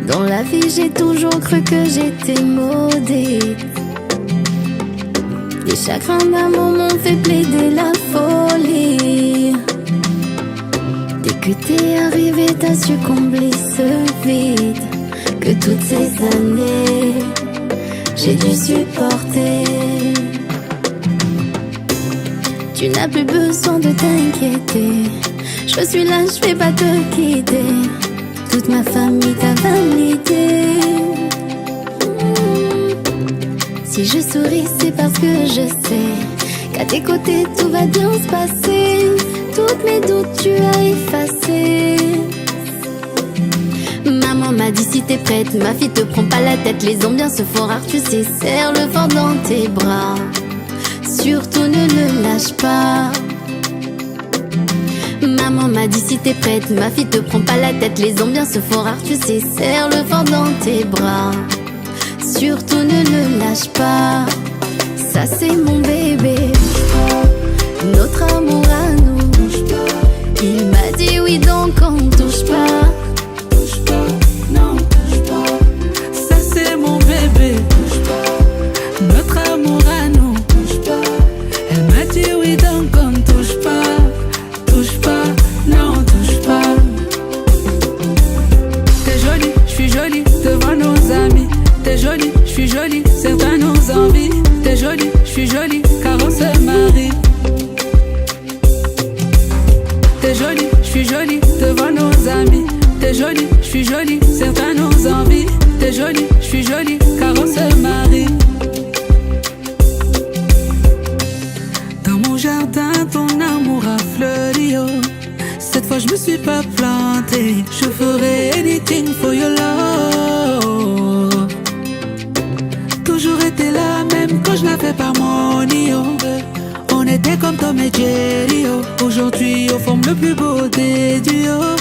Dans la vie j'ai toujours cru que j'étais maudite. Les chagrins d'amour m'ont fait plaider la folie. Dès que t'es arrivé, t'as su combler ce vide que toutes ces années j'ai dû supporter. Tu n'as plus besoin de t'inquiéter, je suis là, je vais pas te quitter. Toute ma famille t'a validé. Si je souris, c'est parce que je sais qu'à tes côtés tout va bien se passer. Toutes mes doutes tu as effacé. Maman m'a dit si t'es prête, ma fille te prends pas la tête. Les ambiances se font rares, tu sais, serre le vent dans tes bras. Surtout ne le lâche pas. Maman m'a dit si t'es prête, ma fille te prends pas la tête. Les ambiances se font rares, tu sais, serre le vent dans tes bras. Surtout ne le lâche pas. Ça c'est mon bébé, notre amour à nous. Il m'a dit oui donc on touche pas. Non, touche pas. Ça c'est mon bébé, notre amour à nous. Elle m'a dit oui donc on touche pas. Touche pas, non touche pas. T'es jolie, je suis jolie devant nos amis. T'es jolie, je suis jolie, certains nous envient. T'es jolie, je suis jolie, car on se marie. T'es jolie, je suis jolie devant nos amis. T'es jolie, je suis jolie, certains nous envient. T'es jolie, je suis jolie, car on se marie. Dans mon jardin, ton amour a fleuri, oh. Cette fois je me suis pas plantée. Je ferai anything for your love. Toujours été là, même quand je n'avais pas mon oh. On était comme Tom et Jerry, oh. Aujourd'hui on forme le plus beau des duos.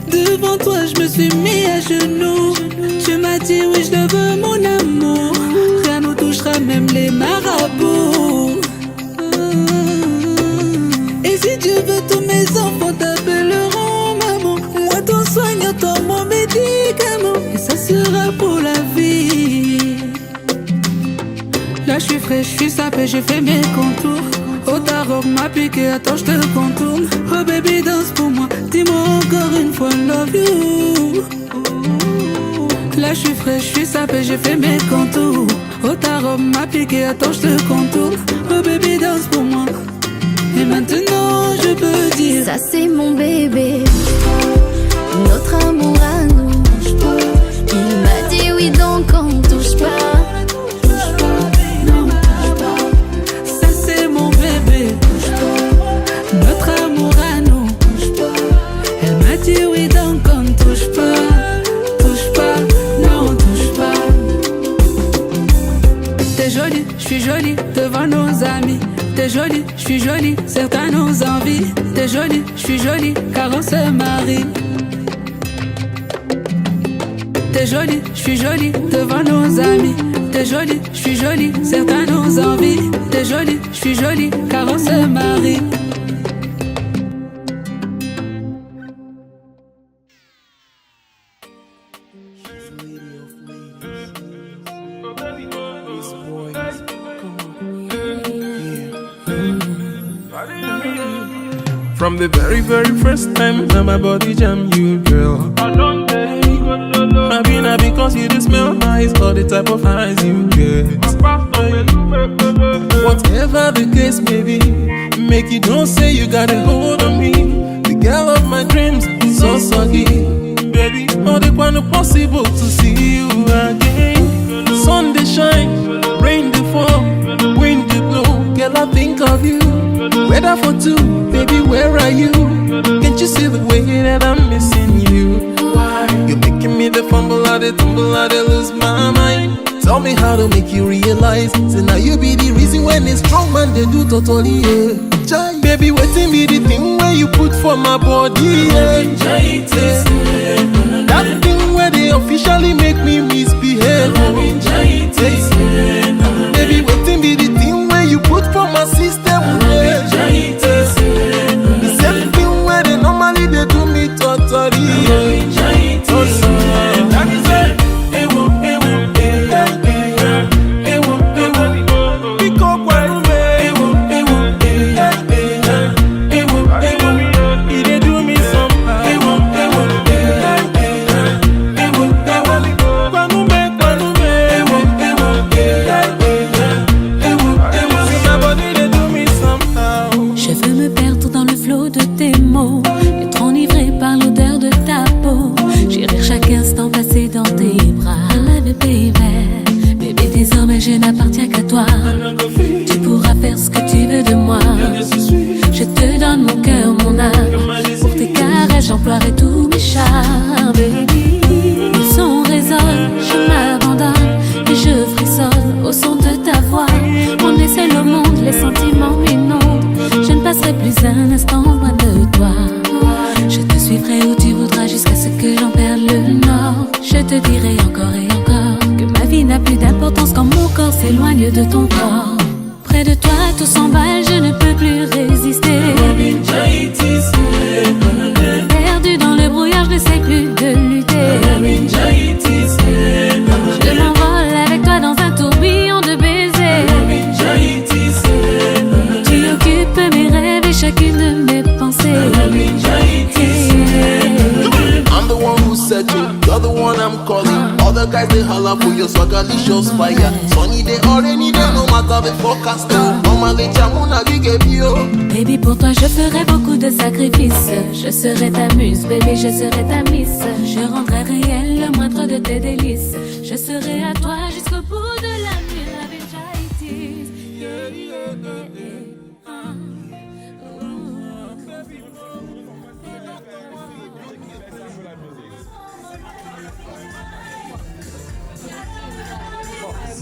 Devant toi je me suis mis à genoux. Tu m'as dit oui je le veux mon amour. Rien nous touchera, même les marabouts. Et si Dieu veut, tous mes enfants t'appelleront maman. Moi ton soignant, toi mon médicament. Et ça sera pour la vie. Là je suis fraîche, je suis sapée, j'ai fait mes contours. Oh ta robe m'a piqué, attends je te contourne. Oh baby danse pour moi, dis-moi encore une fois love you. Là je suis fraîche, je suis sapée, j'ai fait mes contours. Oh ta robe m'a piqué, attends je te contourne. Oh baby danse pour moi. Et maintenant je peux dire ça c'est mon bébé, notre amour à nous. Il m'a dit oui donc on touche pas. Non, ça c'est mon bébé, notre amour à nous. Elle m'a dit oui donc on touche pas. Touche pas, non touche pas. T'es jolie, je suis jolie devant nos amis. T'es jolie, je suis jolie, certains nous envient. T'es jolie, je suis jolie, car on se marie. T'es jolie, je suis jolie devant nos amis. T'es jolie, je suis jolie, certains nous envient. T'es jolie, je suis jolie, car on se marie. From the very, very first time that my body jam you, girl. Maybe because you just smell nice, or the type of eyes you get. Whatever the case may be, make you don't say you got a hold on me. The girl of my dreams is so soggy. Baby, all the one possible to see you again. Sun they shine, rain they fall, wind they blow. Girl, I think of you. Weather for two, baby, where are you? Can't you see the way that I'm missing you? Why? You're making me the fumble, I the tumble, I the lose my mind. Tell me how to make you realize. Say now you be the reason when a strong man they do totally, yeah. Baby, waiting be the thing where you put for my body, yeah. That thing where they officially make me misbehave. Baby, waiting be the thing where you put for my system, yeah. The same thing where they normally they do me totally, yeah. j'emploierai tous mes charmes, baby. Le son résonne, je m'abandonne et je frissonne au son de ta voix. On est seul au monde, les sentiments m'inondent. Je ne passerai plus un instant loin de toi. Je te suivrai où tu voudras jusqu'à ce que j'en perde le nord. Je te dirai encore et encore que ma vie n'a plus d'importance quand mon corps s'éloigne de ton corps. Près de toi tout s'emballe, je ne peux plus résister. Perdu dans le brouillard, je ne sais plus de lutter. Je m'envole avec toi dans un tourbillon de baisers. Tu occupes mes rêves et chacune de mes pensées. I'm the one who's searching, you're the one I'm calling. All the guys they holler for your swagalicious fire. Sunny day or rainy day, no matter the forecast. Mama les chamuna bigabio. Baby, pour toi je ferai beaucoup de sacrifices. Je serai ta muse, baby, je serai ta miss. Je rendrai réel le moindre de tes délices. Je serai à toi jusqu'au bout de la nuit. La Benjaitis. Yeah, yeah, yeah.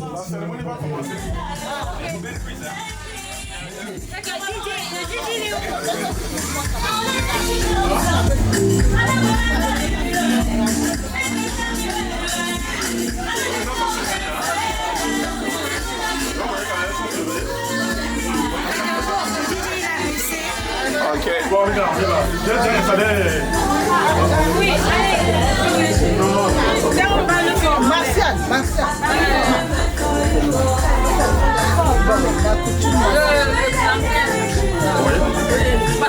La cérémonie va commencer. Ok, bon, regarde. J'ai installé. Oui, allez. Martial.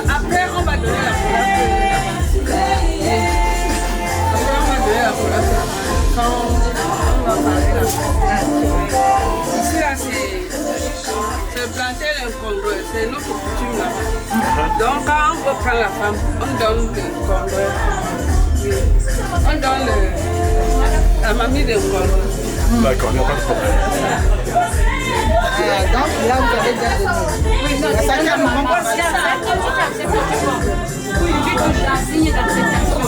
Après, on va donner la place. Quand on va parler la ici, là, c'est planter l'incongruent. C'est notre coutume là. Donc, quand on veut prendre la femme, on donne l'incongruent. On donne la mamie d'incongruent. D'accord, il n'y a pas de problème. Donc là, vous avez déjà donné. Oui, non, c'est ça qui a mon oui, vu que j'ai un signe d'acceptation.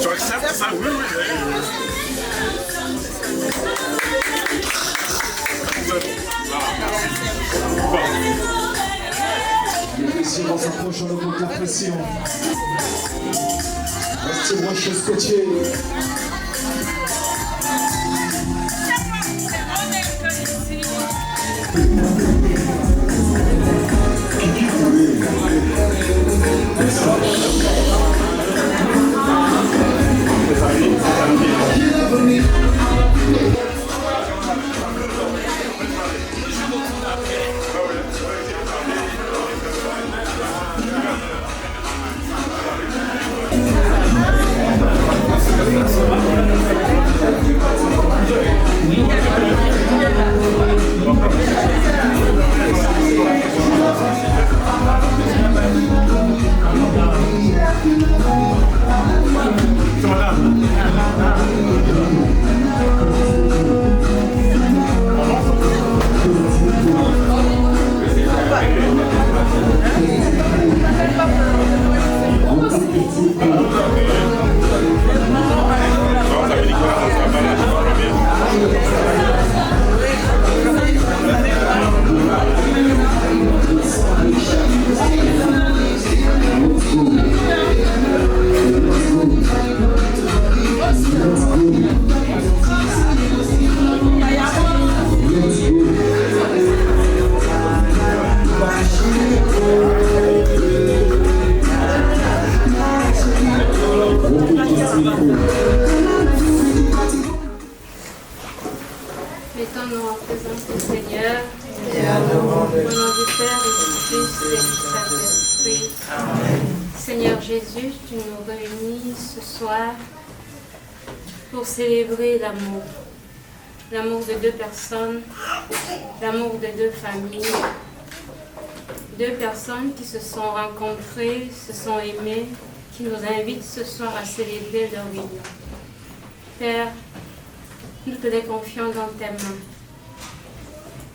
Tu acceptes ça? Oui, Le plaisir en s'approchant de votre pression. Restez branchés scotchés. Mettons-nous en présence du Seigneur. Au nom du Père et du Fils et du Saint-Esprit. Seigneur Jésus, tu nous réunis ce soir pour célébrer l'amour. L'amour de deux personnes, l'amour de deux familles. Deux personnes qui se sont rencontrées, se sont aimées, qui nous invitent ce soir à célébrer leur union. Père, nous te les confions dans tes mains.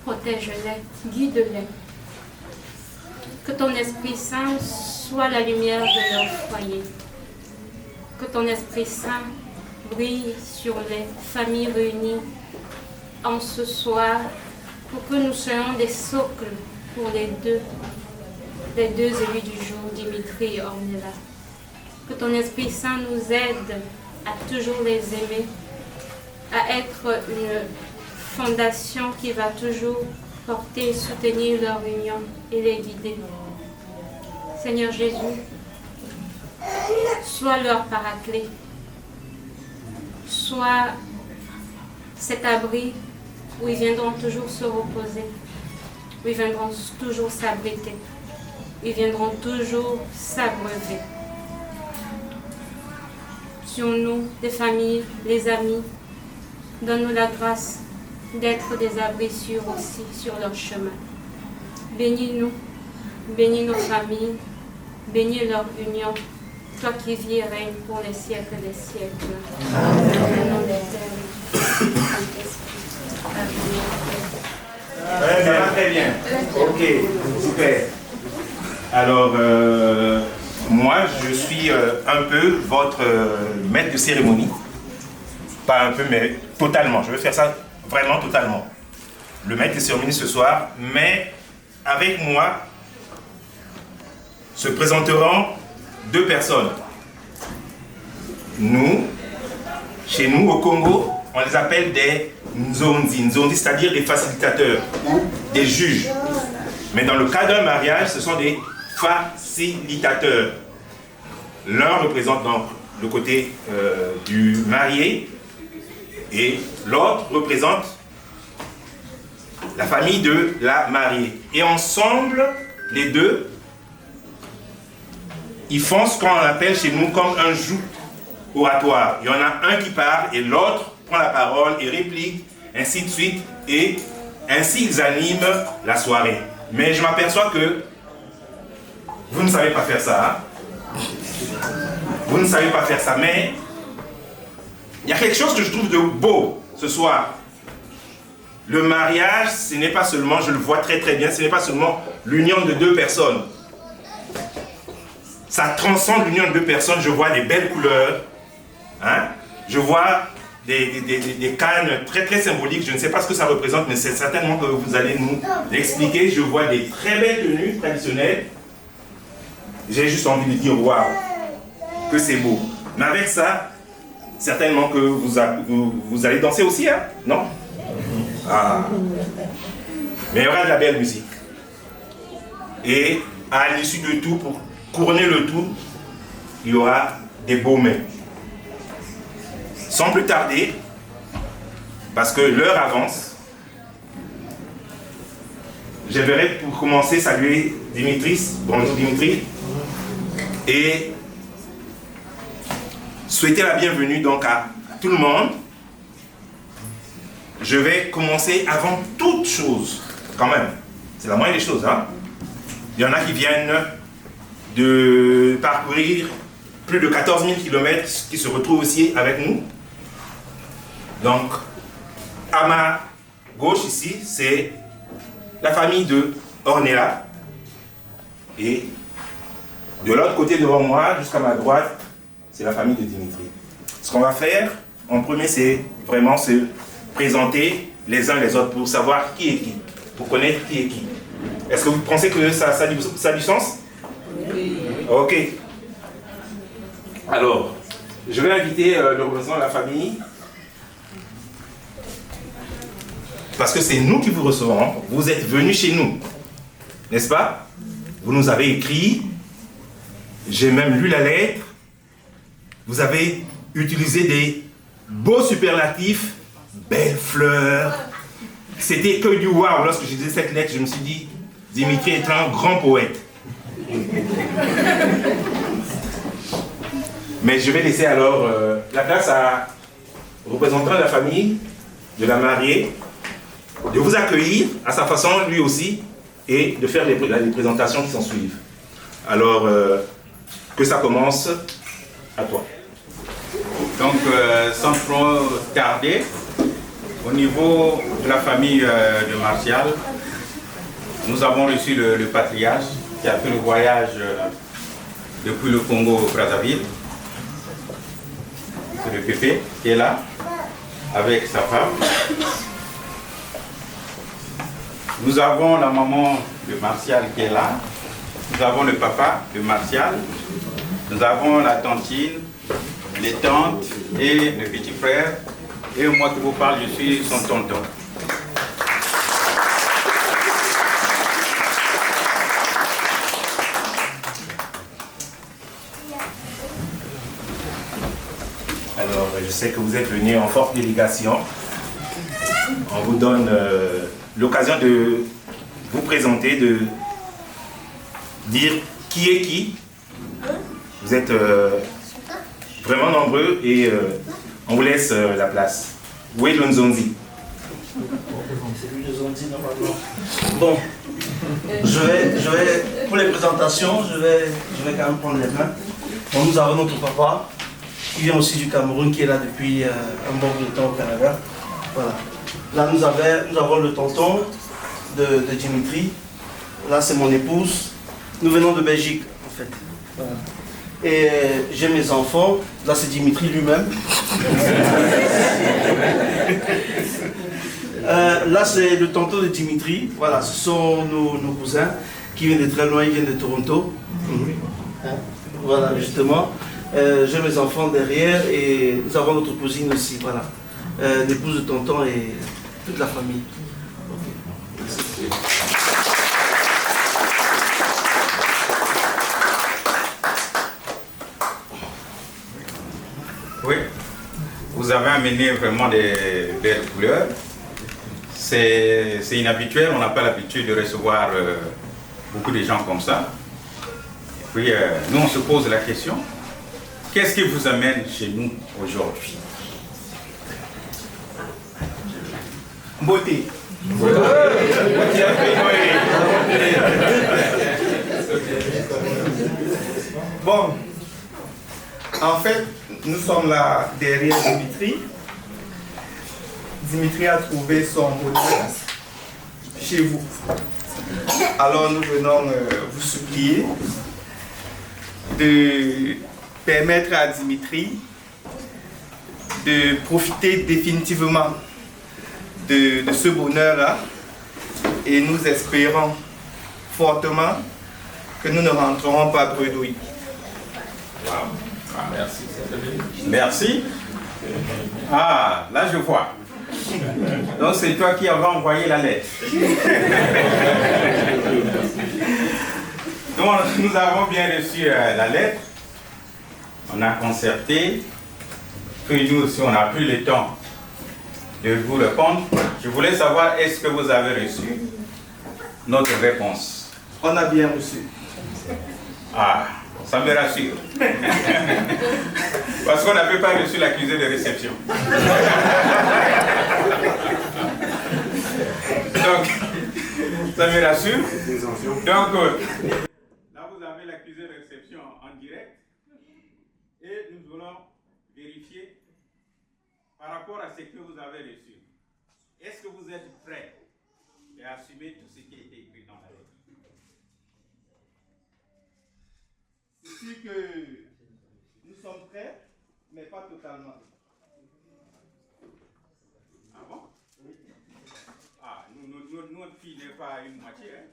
Protège-les, guide-les. Que ton Esprit Saint soit la lumière de leur foyer. Que ton Esprit Saint brille sur les familles réunies en ce soir pour que nous soyons des socles pour les deux élus du jour, Dimitri et Ornella. Que ton Esprit Saint nous aide à toujours les aimer, à être une fondation qui va toujours porter et soutenir leur union et les guider. Seigneur Jésus, sois leur paraclet, sois cet abri où ils viendront toujours se reposer, où ils viendront toujours s'abriter, où ils viendront toujours s'abreuver. Sur nous, les familles, les amis, donne-nous la grâce d'être des abris sûrs aussi sur leur chemin. Bénis-nous, bénis nos familles, bénis leur union, toi qui vis et règnes pour les siècles des siècles. Amen. Au nom de Saint-Esprit. Ça va très bien. Ok, super. Alors, moi, je suis un peu votre maître de cérémonie. Pas un peu, mais totalement. Je vais faire ça vraiment totalement. Le maître de cérémonie ce soir, mais avec moi se présenteront deux personnes. Nous, chez nous au Congo, on les appelle des Nzondi. Nzondi, c'est-à-dire des facilitateurs ou des juges. Mais dans le cas d'un mariage, ce sont des facilitateurs. L'un représente donc le côté du marié et l'autre représente la famille de la mariée. Et ensemble, les deux, ils font ce qu'on appelle chez nous comme un joug oratoire. Il y en a un qui parle et l'autre prend la parole et réplique, ainsi de suite. Et ainsi, ils animent la soirée. Mais je m'aperçois que vous ne savez pas faire ça. Hein? Vous ne savez pas faire ça. Mais il y a quelque chose que je trouve de beau ce soir. Le mariage, ce n'est pas seulement, je le vois très très bien, ce n'est pas seulement l'union de deux personnes. Ça transcende l'union de deux personnes. Je vois des belles couleurs. Hein? Je vois des cannes très très symboliques. Je ne sais pas ce que ça représente, mais c'est certainement que vous allez nous l'expliquer. Je vois des très belles tenues traditionnelles. J'ai juste envie de dire waouh, que c'est beau. Mais avec ça, certainement que vous allez danser aussi, hein? Non? Ah. Mais il y aura de la belle musique. Et à l'issue de tout, pour couronner le tout, il y aura des beaux mets. Sans plus tarder, parce que l'heure avance, j'aimerais pour commencer saluer Dimitri. Bonjour Dimitri. Et souhaiter la bienvenue donc à tout le monde. Je vais commencer avant toute chose, quand même. C'est la moindre des choses, hein. Il y en a qui viennent de parcourir plus de 14 000 km, qui se retrouvent aussi avec nous. Donc, à ma gauche ici, c'est la famille de Ornella. Et de l'autre côté devant moi, jusqu'à ma droite, c'est la famille de Dimitri. Ce qu'on va faire, en premier, c'est vraiment se présenter les uns les autres pour savoir qui est qui, pour connaître qui est qui. Est-ce que vous pensez que ça a du sens? Oui. Ok. Alors, je vais inviter le représentant de la famille, parce que c'est nous qui vous recevons. Vous êtes venus chez nous, n'est-ce pas? Vous nous avez écrit, j'ai même lu la lettre, vous avez utilisé des beaux superlatifs, belles fleurs. C'était que du waouh. Lorsque j'ai lu cette lettre, je me suis dit, Dimitri est un grand poète. Mais je vais laisser alors la place à représentant de la famille, de la mariée, de vous accueillir à sa façon, lui aussi, et de faire les présentations qui s'en suivent. Alors, que ça commence, à toi. Donc, sans trop tarder, au niveau de la famille de Martial, nous avons reçu le patriarche qui a fait le voyage depuis le Congo au Brazzaville. C'est le Pépé qui est là, avec sa femme. Nous avons la maman de Martial qui est là. Nous avons le papa de Martial. Nous avons la tantine, les tantes et le petit frère. Et moi qui vous parle, je suis son tonton. Alors, je sais que vous êtes venus en forte délégation. On vous donne l'occasion de vous présenter, de dire qui est qui. Vous êtes vraiment nombreux et on vous laisse la place. Où est Lonzonzi? C'est lui le Zonzi normalement. Bon, je vais, pour les présentations, je vais quand même prendre les mains. Bon, nous avons notre papa, qui vient aussi du Cameroun, qui est là depuis un bon bout de temps au Canada. Voilà. Là, nous avons le tonton de Dimitri. Là, c'est mon épouse. Nous venons de Belgique, en fait. Voilà. Et j'ai mes enfants. Là, c'est Dimitri lui-même. Là, c'est le tonton de Dimitri. Voilà, ce sont nos cousins qui viennent de très loin, ils viennent de Toronto. Voilà, justement. J'ai mes enfants derrière et nous avons notre cousine aussi, voilà. L'épouse de tonton et toute la famille. Okay. Oui, vous avez amené vraiment des belles couleurs. C'est inhabituel, on n'a pas l'habitude de recevoir beaucoup de gens comme ça. Et puis, nous, on se pose la question. Qu'est-ce qui vous amène chez nous aujourd'hui? Beauté. Bon, en fait, nous sommes là derrière Dimitri. Dimitri a trouvé son bonheur chez vous. Alors nous venons vous supplier de permettre à Dimitri de profiter définitivement de ce bonheur-là et nous espérons fortement que nous ne rentrerons pas bredouilles. Wow. Ah, merci. Merci. Ah, là je vois. Donc c'est toi qui avais envoyé la lettre. Donc nous avons bien reçu la lettre. On a concerté. Puis nous aussi, on n'a plus le temps de vous répondre. Je voulais savoir, est-ce que vous avez reçu notre réponse? On a bien reçu. Ah, ça me rassure. Parce qu'on n'avait pas reçu l'accusé de réception. Donc, ça me rassure. Donc, là, vous avez l'accusé de réception en direct. Et nous voulons vérifier par rapport à ce que vous avez reçu. Est-ce que vous êtes prêts à assumer tout ce qui a été écrit dans la lettre? C'est que nous sommes prêts, mais pas totalement. Ah bon? Oui. Ah, notre fille n'est pas une moitié. Hein?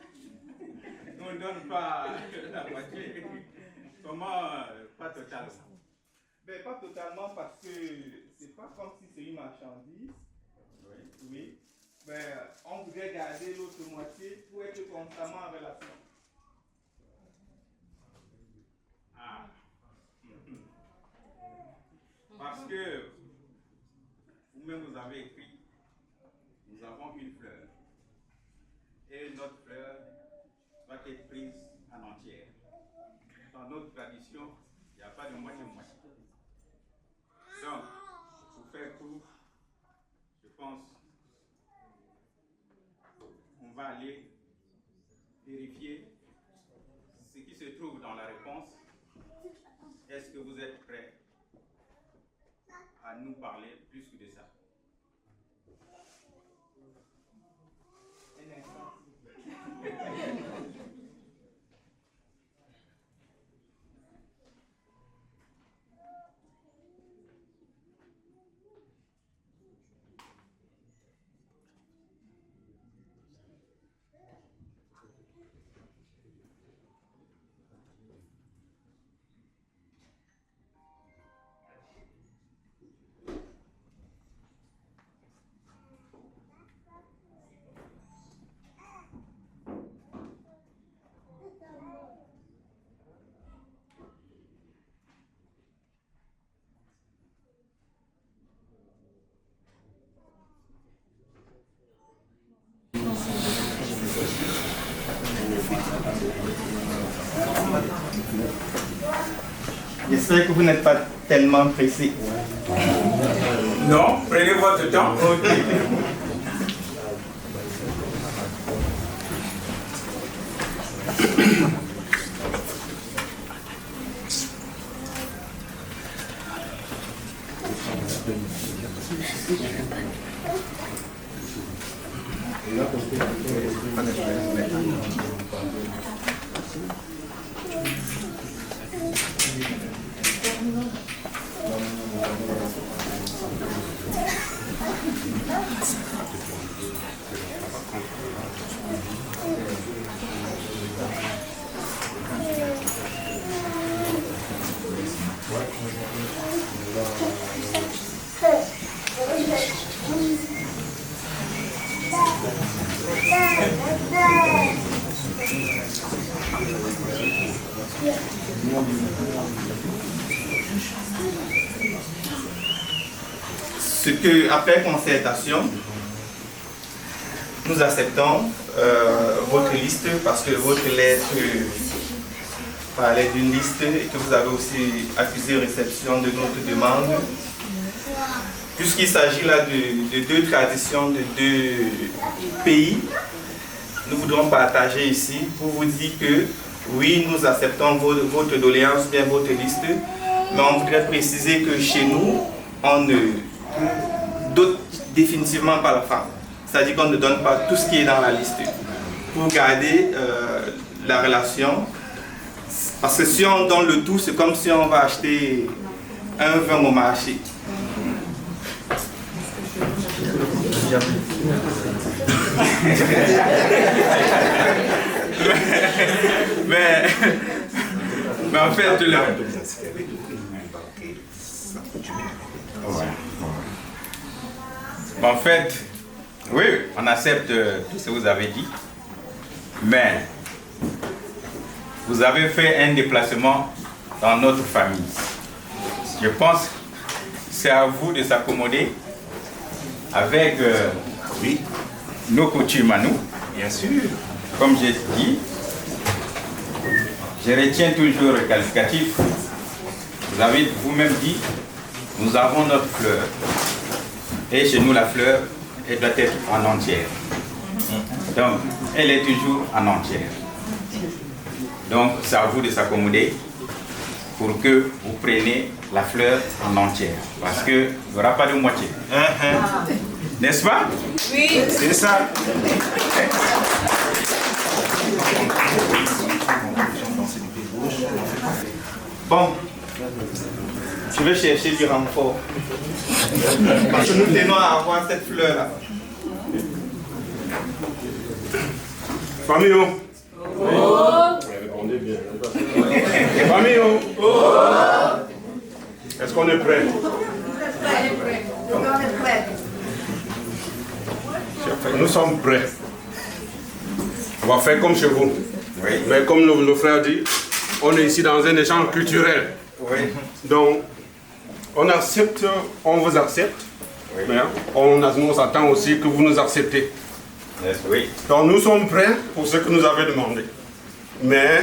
Nous ne donnons pas la moitié. Comment pas totalement? Ben, pas totalement parce que c'est pas comme si c'est une marchandise. Oui. Oui. Ben, on voudrait garder l'autre moitié pour être constamment en relation. Ah. Parce que vous-même vous avez écrit, nous avons une fleur. Et notre fleur doit être prise en entière. Dans notre tradition, il n'y a pas de moitié-moitié. Donc, pour faire court, je pense qu'on va aller vérifier ce qui se trouve dans la réponse. Est-ce que vous êtes prêts à nous parler plus que de ça? J'espère que vous n'êtes pas tellement pressé. Non, prenez votre temps. Ok. Ce que, après concertation, nous acceptons votre liste parce que votre lettre parlait d'une liste et que vous avez aussi accusé réception de notre demande. Puisqu'il s'agit là de deux traditions de deux pays, nous voudrons partager ici pour vous dire que oui, nous acceptons votre doléance, bien votre liste, mais on voudrait préciser que chez nous, on ne dote définitivement pas la femme. C'est-à-dire qu'on ne donne pas tout ce qui est dans la liste pour garder la relation. Parce que si on donne le tout, c'est comme si on va acheter un vin au marché. mais en fait, En fait, oui, on accepte tout ce que vous avez dit, mais vous avez fait un déplacement dans notre famille. Je pense que c'est à vous de s'accommoder avec nos coutumes à nous. Bien sûr. Comme j'ai dit, je retiens toujours le qualificatif. Vous avez vous-même dit, nous avons notre fleur. Et chez nous, la fleur, elle doit être en entière. Donc, elle est toujours en entière. Donc, c'est à vous de s'accommoder pour que vous preniez la fleur en entière. Parce qu'il n'y aura pas de moitié. N'est-ce pas? Oui. C'est ça. Bon, je vais chercher du renfort. Parce que nous tenons à avoir cette fleur-là. Famille, répondez bien. Famille, est-ce qu'on est prêt? Nous sommes prêts. On va faire comme chez vous. Oui. Mais comme le frère dit, on est ici dans un échange culturel. Oui. Donc, on accepte, on vous accepte. Oui. Mais on s'attend aussi que vous nous acceptez. Oui. Donc nous sommes prêts pour ce que nous avez demandé. Mais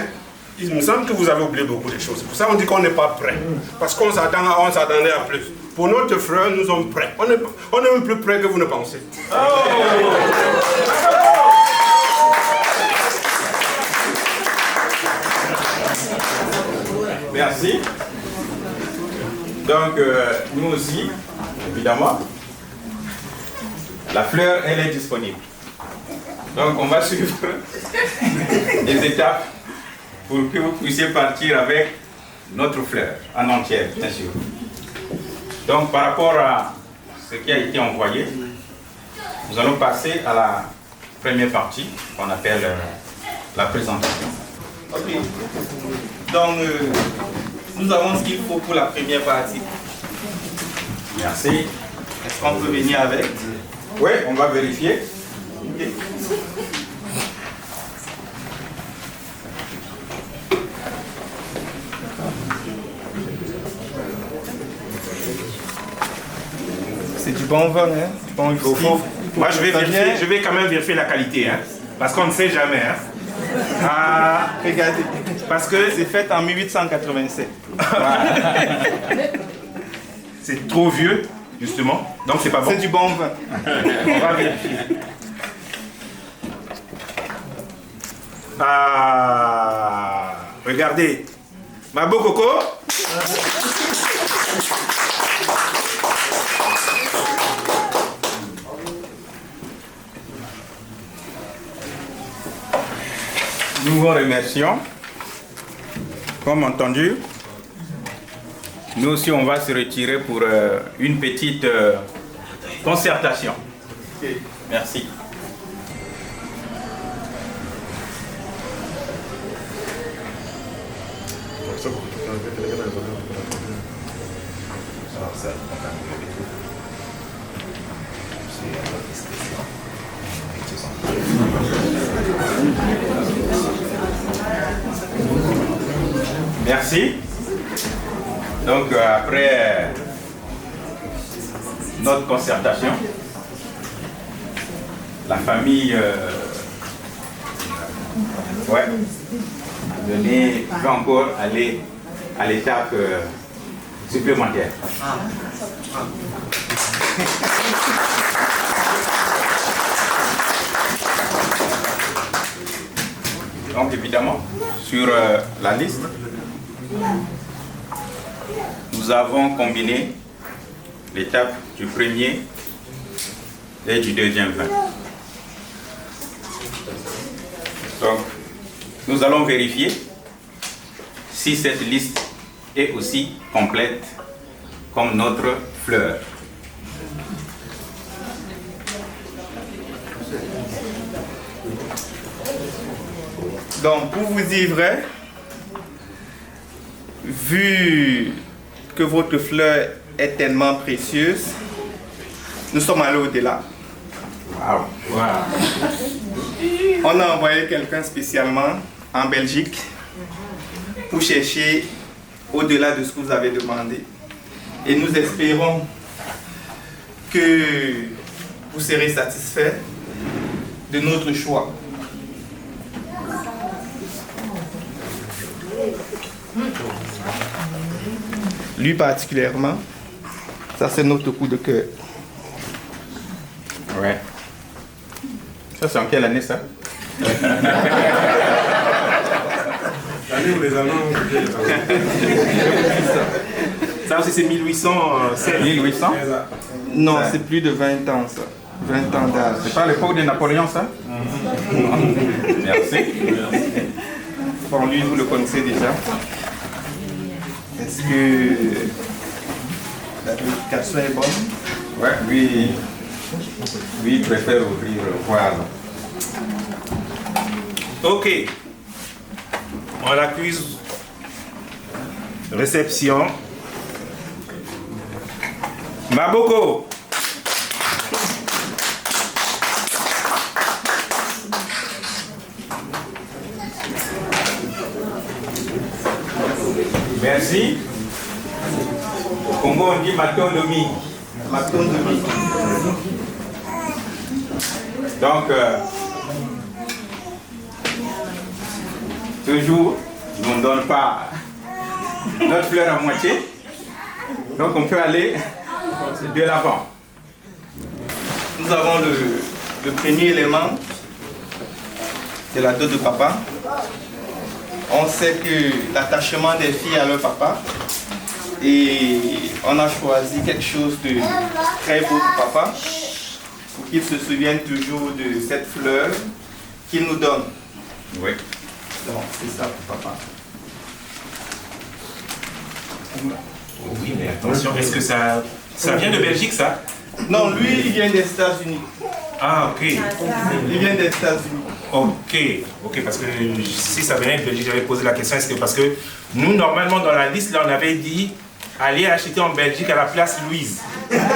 il me semble que vous avez oublié beaucoup de choses. C'est pour ça qu'on dit qu'on n'est pas prêt. Parce qu'on s'attendait à plus. Pour notre frère, nous sommes prêts. On est même plus prêts que vous ne pensez. Merci. Donc, nous aussi, évidemment, la fleur, elle est disponible. Donc, on va suivre les étapes pour que vous puissiez partir avec notre fleur en entière, bien sûr. Donc, par rapport à ce qui a été envoyé, nous allons passer à la première partie qu'on appelle la présentation. Ok. Donc, nous avons ce qu'il faut pour la première partie. Merci. Est-ce qu'on peut venir avec? Oui, on va vérifier. Okay. C'est du bon vin, hein? Du bon whisky. Moi, je vais quand même vérifier la qualité, hein, parce qu'on ne sait jamais. Hein. Regardez. Parce que c'est fait en 1887. C'est trop vieux, justement. Donc c'est pas bon. C'est du bon vin. On va vérifier. Ah, regardez. Mabo Coco. Nous vous remercions. Comme entendu, nous aussi on va se retirer pour une petite concertation. Merci. Merci. Donc après notre concertation, la famille peut encore aller à l'étape supplémentaire. Donc évidemment, sur la liste, nous avons combiné l'étape du premier et du deuxième vin. Donc, nous allons vérifier si cette liste est aussi complète comme notre fleur. Donc, pour vous dire vrai, vu que votre fleur est tellement précieuse, nous sommes allés au-delà. Wow. On a envoyé quelqu'un spécialement en Belgique pour chercher au-delà de ce que vous avez demandé. Et nous espérons que vous serez satisfait de notre choix. Lui particulièrement, ça c'est notre coup de cœur. Ouais. Ça c'est en quelle année ça? L'année où les Allemands... Ça aussi c'est 1816. 1800? Non, c'est plus de 20 ans ça. 20 ans d'âge. C'est pas l'époque de Napoléon ça? Merci. Bon, lui vous le connaissez déjà. Est-ce que la vérification est bonne? Ouais, lui il préfère ouvrir. Voilà. Ok. On accuse réception. Maboko. Merci. Au Congo, on dit Matondomi. Matondomi. Donc, toujours, on ne donne pas notre fleur à moitié. Donc, on peut aller de l'avant. Nous avons le premier élément, c'est la dot de papa. On sait que l'attachement des filles à leur papa, et on a choisi quelque chose de très beau pour papa, pour qu'il se souvienne toujours de cette fleur qu'il nous donne. Oui. Donc c'est ça pour papa. Oui, mais attention, est-ce que ça vient de Belgique ça? Non, lui il vient des États-Unis. Ah, ok. Il vient des États-Unis. Ok, parce que si ça venait de Belgique, j'avais posé la question, est-ce que parce que nous, normalement, dans la liste, là, on avait dit allez acheter en Belgique à la place Louise. Voilà.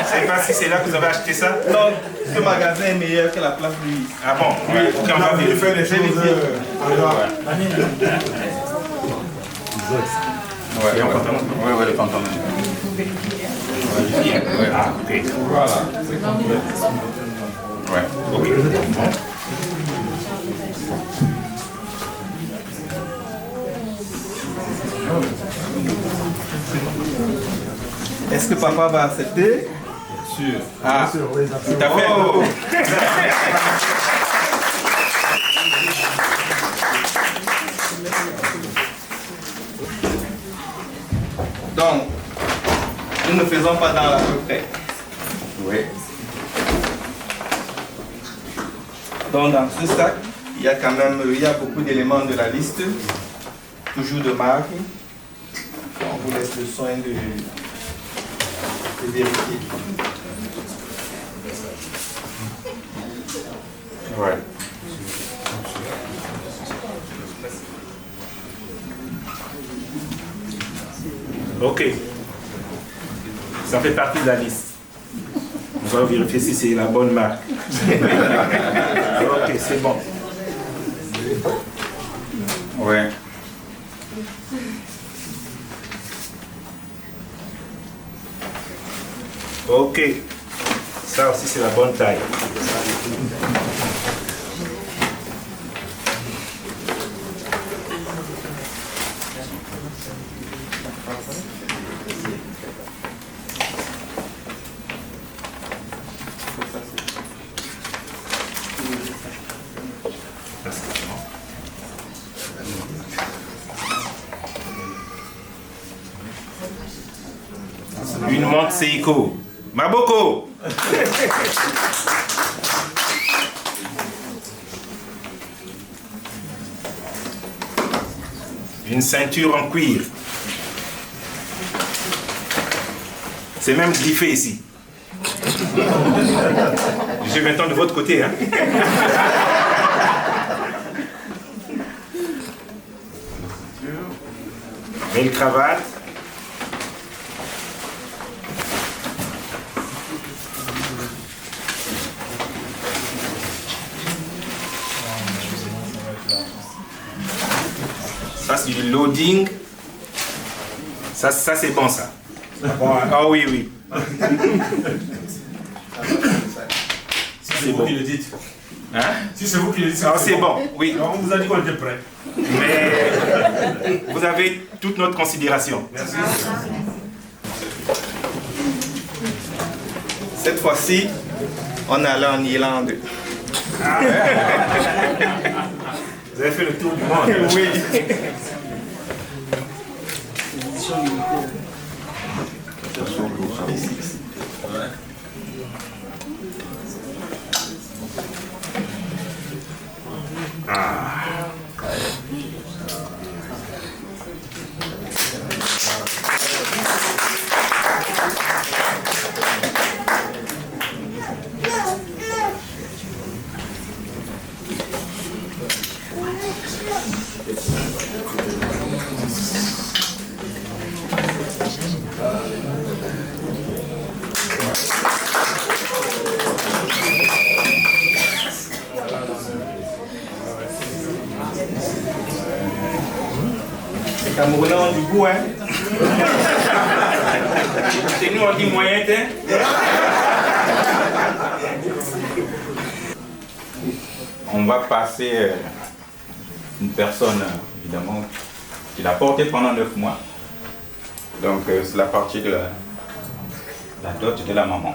Je ne sais pas si c'est là que vous avez acheté ça. Non, ce magasin est meilleur que la place Louise. Ah bon? Oui, ok, on va vérifier les choses. Ouais, le pantalon. Ah, ok. Voilà. Ouais, ok. Est-ce que papa va accepter? Bien sûr. Ah, Bien sûr, oui, tout à fait. oh. Donc, nous ne faisons pas dans l'à peu près. Oui. Donc, dans ce sac, il y a quand même beaucoup d'éléments de la liste, toujours de marque. On vous laisse le soin de vérifier. Ouais. Ok. Ça fait partie de la liste. Nous allons vérifier si c'est la bonne marque. Ok, c'est bon. Ouais. Ok. Ça aussi, c'est la bonne taille. Une montre Seiko. Maboko. Une ceinture en cuir. C'est même griffé ici. Je suis maintenant de votre côté. Hein? Une cravate. Ça c'est du loading. Ça c'est bon ça. Ah oui, oui. Si c'est vous qui le dites. Hein? Si c'est vous qui le dites. Ah, c'est bon, oui. Alors, on vous a dit qu'on était prêt. Mais vous avez toute notre considération. Merci. Cette fois-ci, on est allé en Irlande. Ah ouais. Vous avez fait le tour du monde. Oui. Les Camerounais ont du goût, hein? C'est nous on dit moyen, On va passer une personne, évidemment, qui l'a portée pendant 9 mois. Donc, c'est la partie de la dot de la maman.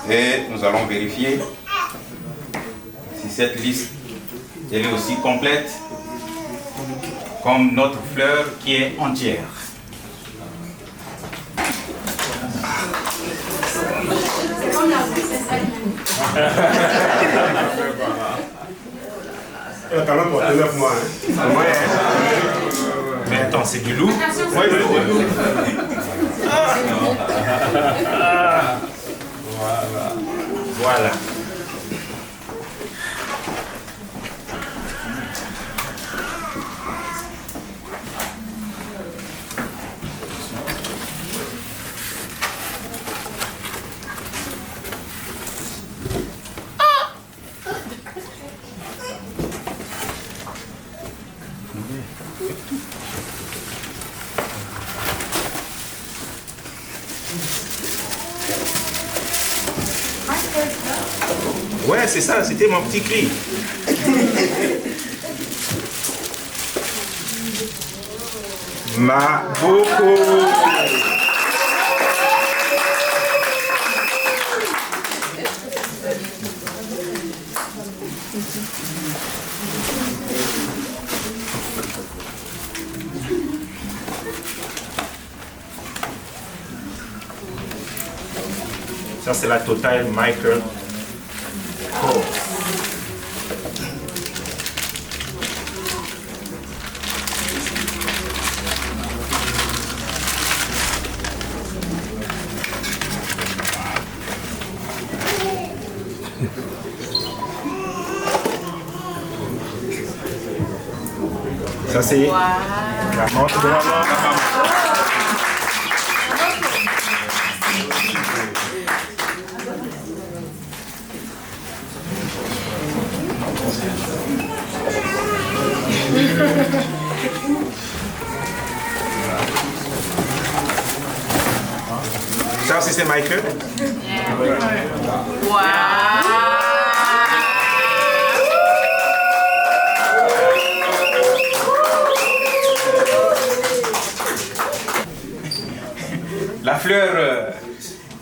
Et nous allons vérifier si cette liste elle est aussi complète comme notre fleur qui est entière. Elle a quand même porté 9 mois. Hein. Ouais. Mais attends, c'est du loup? Oui, c'est du loup. Voilà. Ouais, c'est ça, c'était mon petit cri. Maboko. Ça, c'est la Total Micro Core. Ça, c'est la montre de maman. Ça aussi, c'est Michael. Wow. La fleur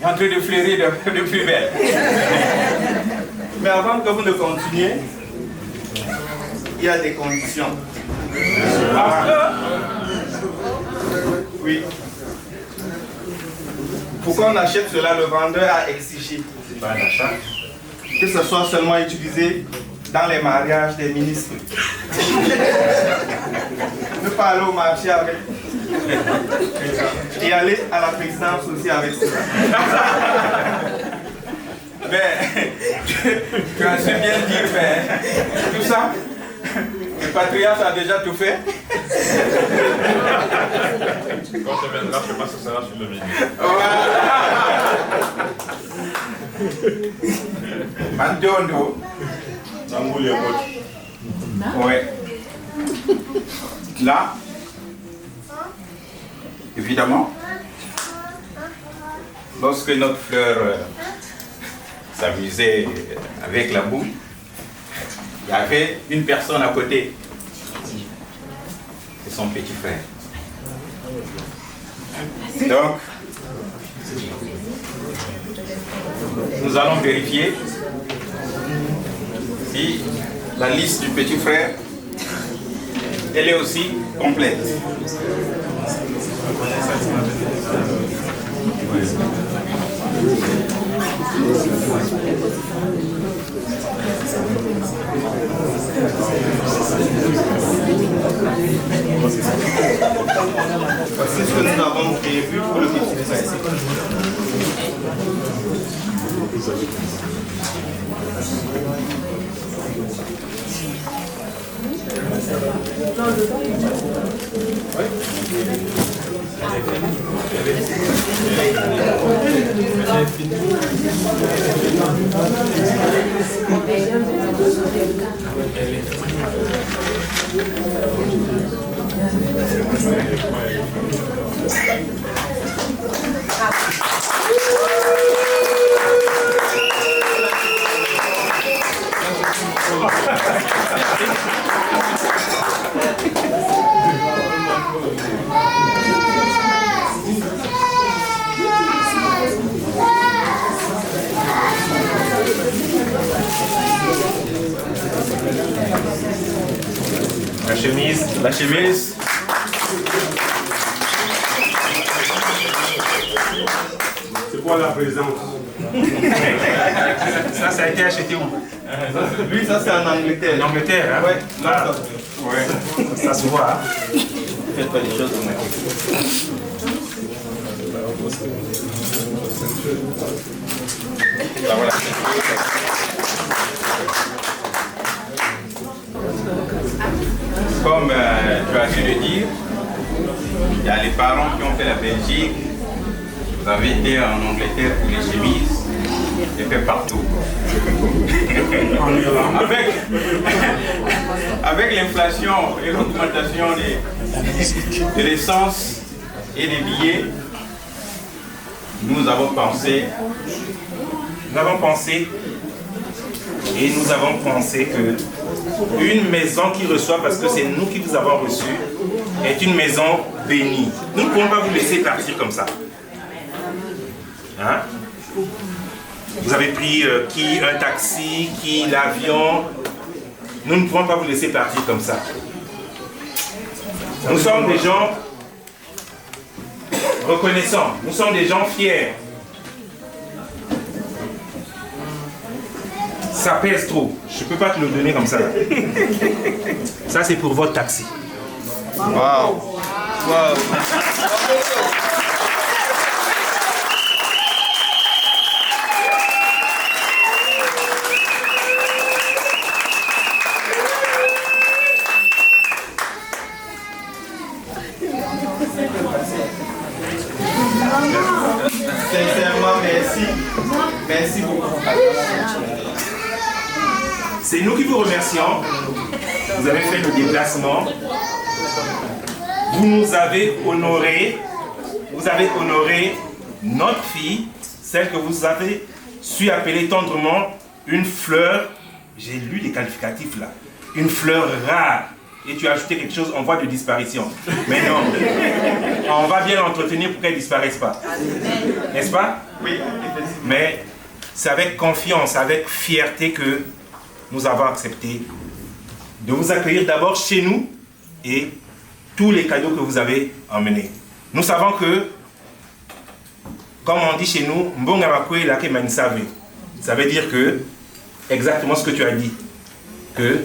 est en train de fleurir de plus belle. Mais avant que vous ne continuiez, il y a des conditions. Oui. Pourquoi on achète cela? Le vendeur a exigé que ce soit seulement utilisé dans les mariages des ministres. Ne pas aller au marché avec. Et aller à la présidence aussi avec cela. Mais, tu as su bien dire, mais tout ça, le patriarche a déjà tout fait. Quand tu viendras, je pense que ça sera sur le menu. Mandondo. Ouais. Là, évidemment, lorsque notre fleur s'amusait avec la boule, il y avait une personne à côté. C'est son petit frère. Donc, nous allons vérifier si la liste du petit frère, elle est aussi complète. C'est ce que nous avons prévu pour le petit frère. La chemise. C'est quoi la présence? Ça a été acheté où? Lui, ça c'est en Angleterre. En Angleterre, hein? Ouais. Ah, ouais. Ça se voit, hein? Faites pas des choses de moi. Ah, voilà. Comme tu as dû le dire, il y a les parents qui ont fait la Belgique. Vous avez été en Angleterre pour les chemises, et fait partout. Avec l'inflation et l'augmentation de l'essence et des billets, nous avons pensé et nous avons pensé que une maison qui reçoit, parce que c'est nous qui vous avons reçu, est une maison bénie. Nous ne pouvons pas vous laisser partir comme ça. Hein? Vous avez pris qui un taxi, qui l'avion. Nous ne pouvons pas vous laisser partir comme ça. Nous sommes des gens reconnaissants, nous sommes des gens fiers. Ça pèse trop. Je ne peux pas te le donner comme ça. Ça, c'est pour votre taxi. Wow. Wow. Sincèrement, merci. Merci beaucoup. C'est nous qui vous remercions. Vous avez fait le déplacement. Vous nous avez honoré. Vous avez honoré notre fille, celle que vous avez su appeler tendrement une fleur. J'ai lu les qualificatifs là. Une fleur rare. Et tu as ajouté quelque chose en voie de disparition. Mais non. On va bien l'entretenir pour qu'elle ne disparaisse pas. N'est-ce pas? Oui. Mais c'est avec confiance, avec fierté que nous avons accepté de vous accueillir d'abord chez nous et tous les cadeaux que vous avez emmenés. Nous savons que, comme on dit chez nous, ça veut dire que, exactement ce que tu as dit, que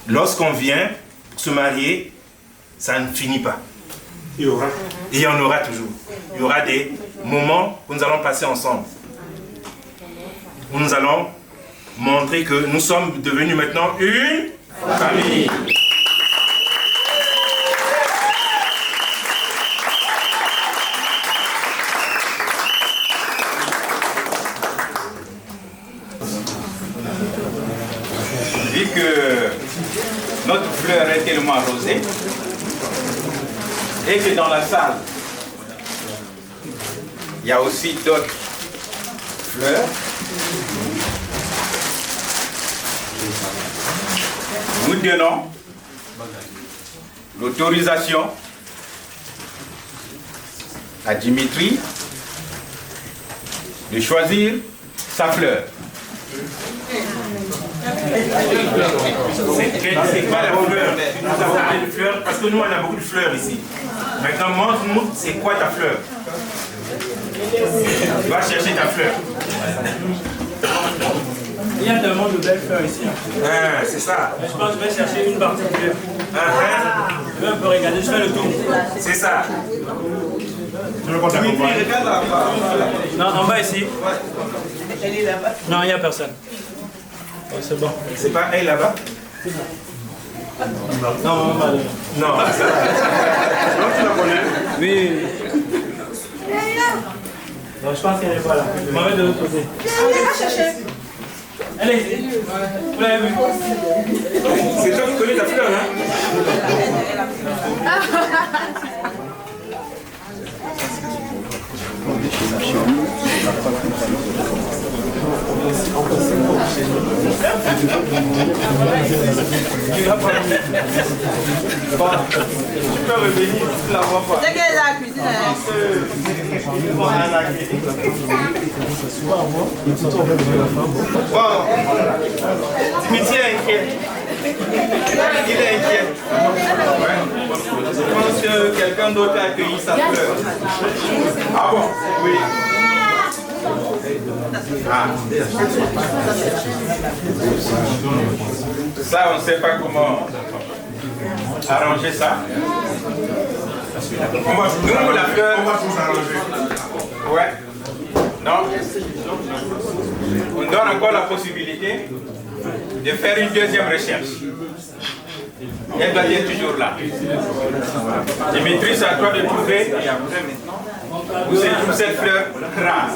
lorsqu'on vient se marier, ça ne finit pas. Il y aura. Et il y en aura toujours. Il y aura des moments où nous allons passer ensemble. Où nous allons montrer que nous sommes devenus maintenant une famille. Vu que notre fleur est tellement arrosée et que dans la salle, il y a aussi d'autres fleurs, nous donnons l'autorisation à Dimitri de choisir sa fleur. C'est quoi la fleur? Nous avons parlé de fleurs parce que nous on a beaucoup de fleurs ici. Maintenant montre-nous c'est quoi ta fleur. Va chercher ta fleur. Il y a tellement de belles fleurs ici. Ah, c'est ça. Je pense que je vais chercher une particulière. Je vais un peu regarder, je fais le tour. C'est ça. Non, en bas ici. Non, il n'y a personne. Oh, c'est bon. C'est pas elle là-bas? Non, non. Non, tu la connais? Oui. Non, je pense qu'elle n'est pas là. Je m'en vais de l'autre côté. Elle va chercher. Elle est ici. Vous l'avez vu? C'est toi qui connais ta fleur, hein? Tu peux revenir, tu la vois pas. Dès qu'elle est à la cuisine, Dimitri est inquiet. Il est inquiet. Je pense que quelqu'un d'autre a accueilli sa fleur. Ah bon? Oui. Ah. Ça, on ne sait pas comment arranger ça. Nous, la fleur, on va tous arranger. Ouais. Non. On donne encore la possibilité de faire une deuxième recherche. Elle doit être toujours là. Dimitri, c'est à toi de trouver où se trouve cette fleur rare.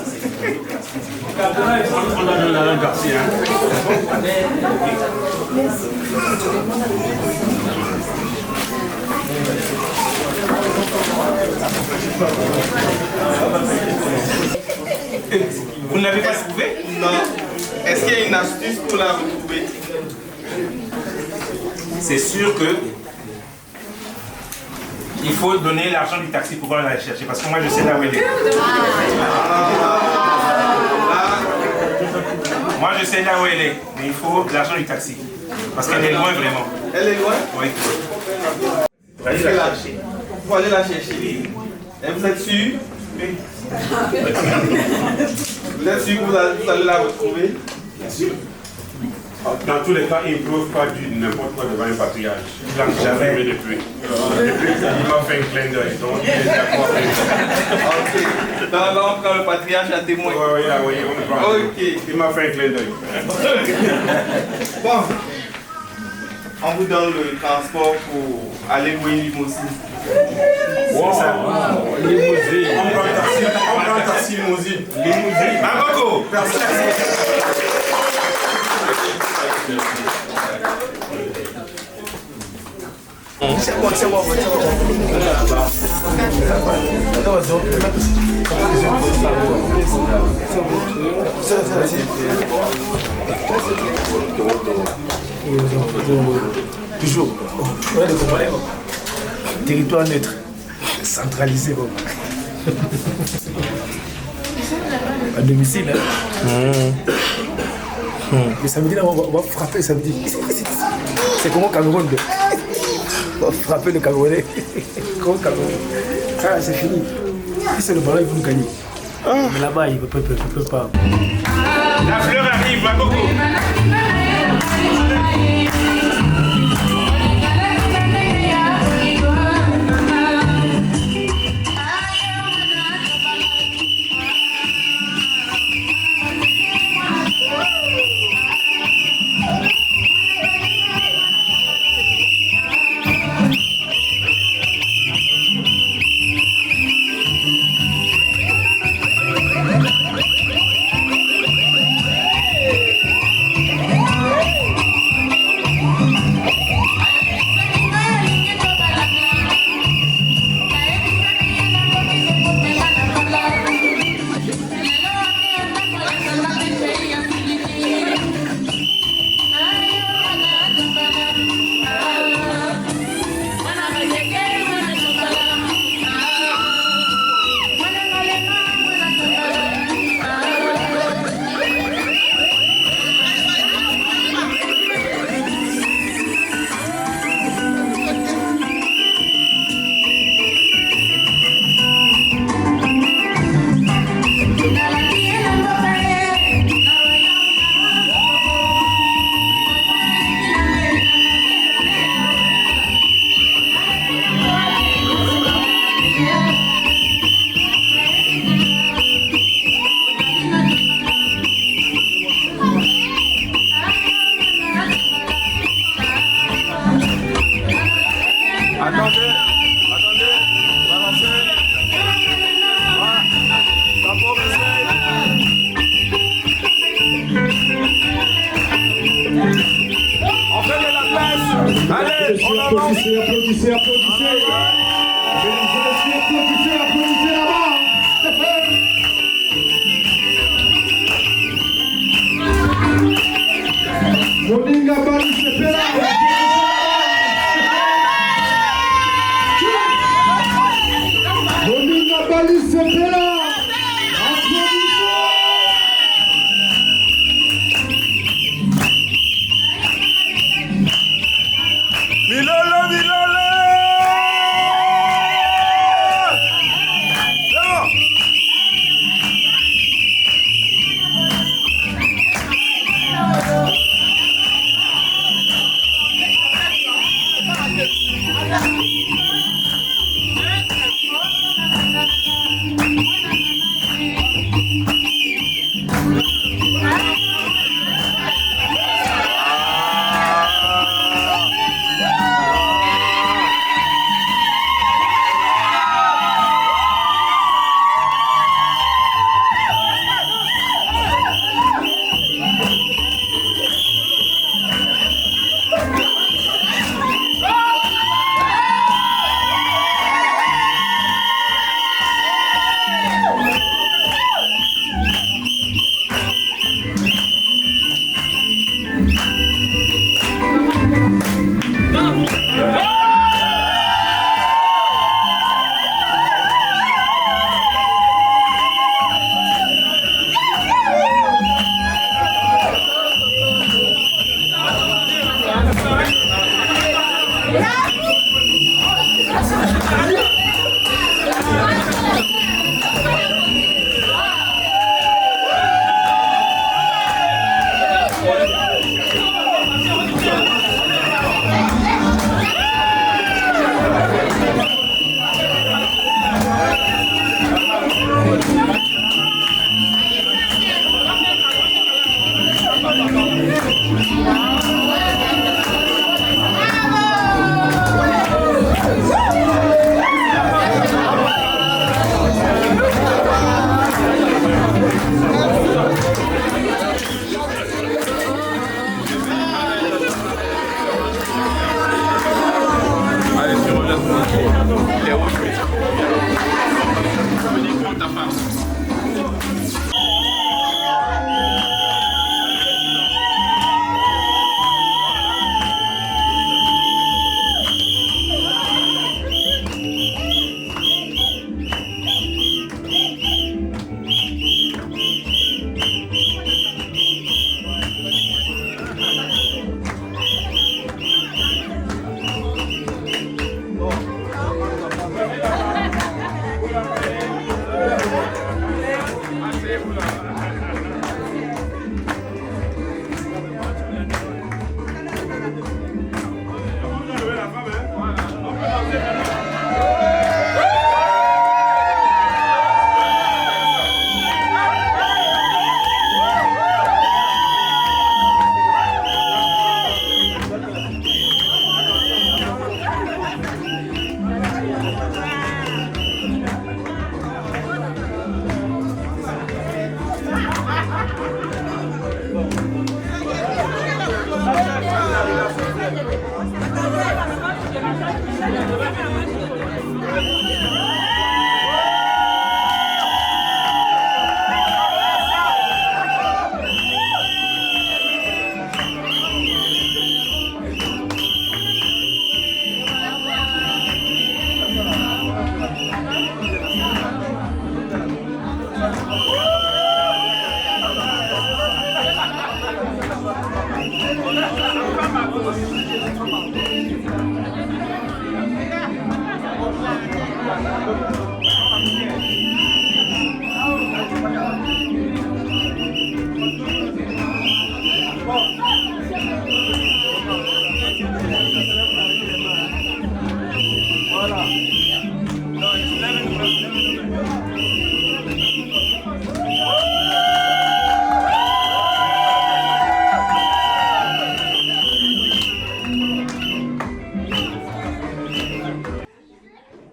On doit donner la Garcia. Vous ne l'avez pas trouvé? Non. Est-ce qu'il y a une astuce pour la retrouver? C'est sûr que il faut donner l'argent du taxi pour aller la chercher parce que moi je sais là où elle est. Moi je sais là où elle est, mais il faut l'argent du taxi parce qu'elle est loin vraiment. Elle est loin? Oui. Vous allez la chercher. Vous allez la chercher. Et vous êtes sûr? Oui. Vous êtes sûr que vous allez la retrouver? Bien sûr. Dans tous les cas, il ne prouve pas du n'importe quoi devant un patriarche. Il l'a jamais depuis. Depuis, il m'a fait un clin d'œil. Donc, il est d'accord avec moi. Ok. Donc, on prend le patriarche à témoin. Oui, on prend. Ok. Il m'a fait un clin d'œil. Bon. On vous donne le transport pour aller louer une limousine. Wow. C'est ça. Limousine. On prend taxi limousine. Limousine. Marocco. C'est bon, c'est bon. Toujours. Territoire neutre. Centralisé. À domicile. Le samedi, là, on va frapper le samedi. C'est comme au Cameroun. On va frapper le Camerounais. Comme au Cameroun. Ça, c'est fini. Si c'est le ballon, ils vont nous gagner. Mais là-bas, il ne peut pas. La fleur arrive, Makoko. Applaudissez. Mesdames et messieurs, applaudissez là-bas. Moninga Bali Sepela. Moninga Bali Sepela.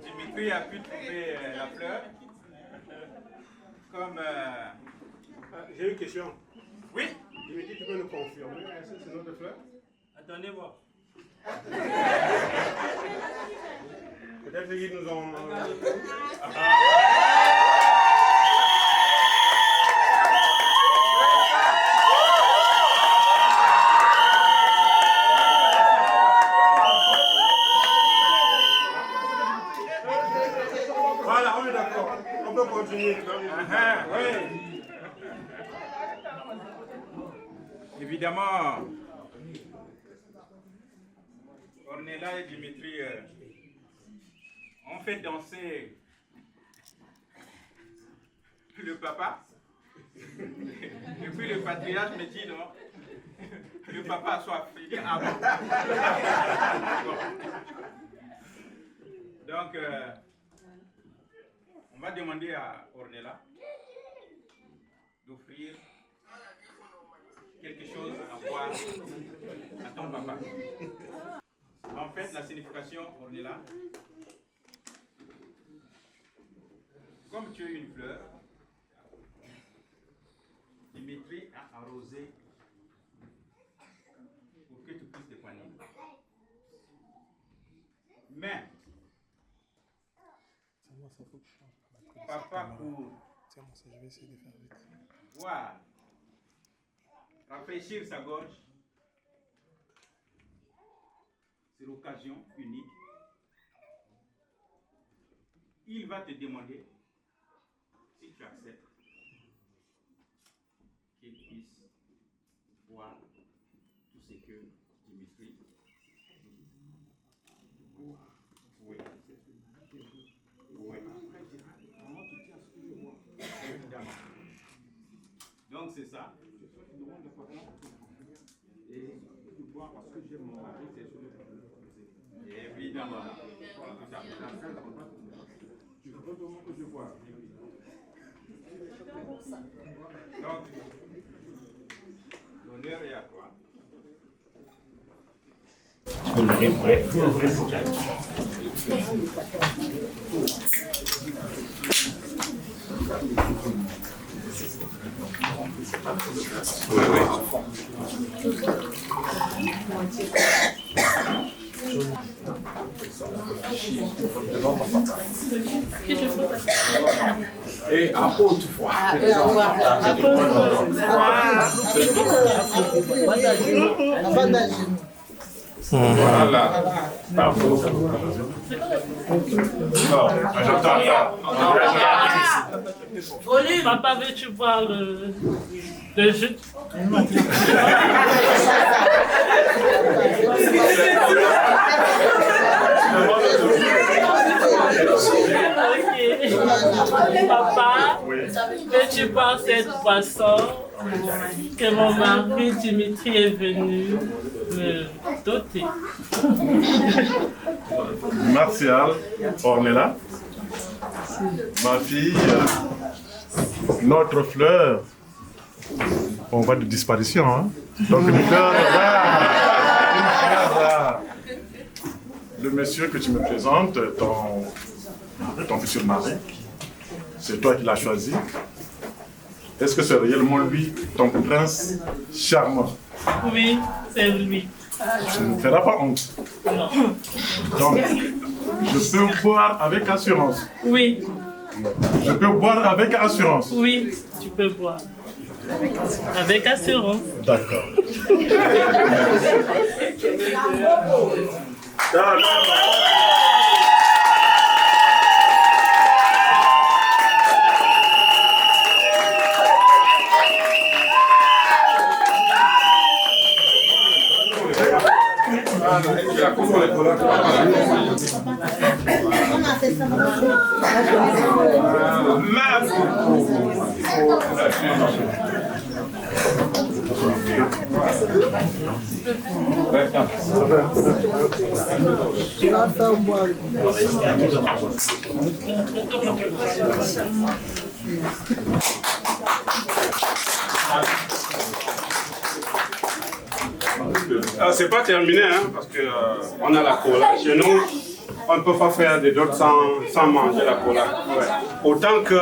Dimitri a pu trouver la fleur. Comme... J'ai une question. Oui. Dimitri, tu peux nous confirmer, est-ce que c'est notre fleur? Attendez voir. Peut-être qu'ils nous ont... Voilà, on est d'accord. On peut continuer. Oui. Évidemment, Ornella et Dimitri ont fait danser le papa. Et puis le patriarche me dit non, le papa a soif. Il dit ah bon. Donc, on va demander à Ornella d'offrir quelque chose à boire à ton papa. En fait, la signification, Ornella, comme tu es une fleur, Dimitri a arrosé pour que tu puisses t'épanouir. Mais, papa, pour voir rafraîchir sa gorge, c'est l'occasion unique. Il va te demander, si tu acceptes, qu'il puisse voir tout ce que Dimitri oui. Oui. Donc c'est ça. Et tu bois parce que j'aime mon mari, c'est sûr. Évidemment. Tu veux vraiment que je bois. Donc, l'honneur est à toi. Et à haute voix. Voilà. J'entends rien. Papa, veux-tu voir le jus? Papa, veux-tu voir cette boisson que mon mari Dimitri est venu me doter? Martial, Ornella, ma fille, notre fleur, on va de disparition. Hein? Donc une fleur là. Le monsieur que tu me présentes, ton futur mari, c'est toi qui l'as choisi. Est-ce que c'est réellement lui, ton prince charmant? Oui, c'est lui. Tu ne feras pas honte. Non. Donc, je peux boire avec assurance. Oui. Je peux boire avec assurance. Oui, tu peux boire. Avec assurance. D'accord. C'est pas terminé, hein, parce que on a la cola. Chez nous, on ne peut pas faire des dots sans manger la cola. Ouais. Autant que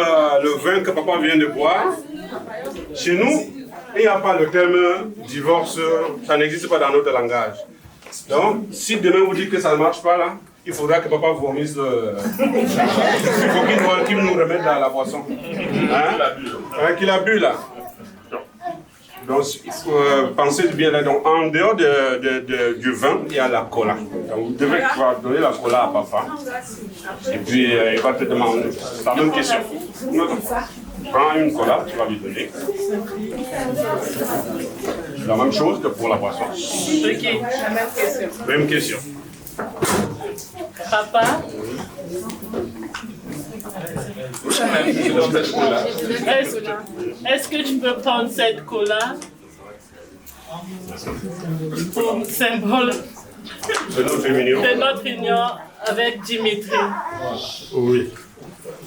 le vin que papa vient de boire, chez nous, il n'y a pas le terme divorce, ça n'existe pas dans notre langage. Donc, si demain vous dites que ça ne marche pas là, il faudra que papa vomisse le... Il faut qu'il nous remette dans la boisson. Hein? Qu'il a bu là. Donc, il faut penser bien là. Donc, en dehors du vin, il y a la cola. Donc, vous devez donner la cola à papa. Et puis, il va te demander la même question. Prends une cola, tu vas lui donner. La même chose que pour la boisson. Ok. Même question. Papa, est-ce que tu peux prendre cette cola pour symbole de notre union avec Dimitri? Oui,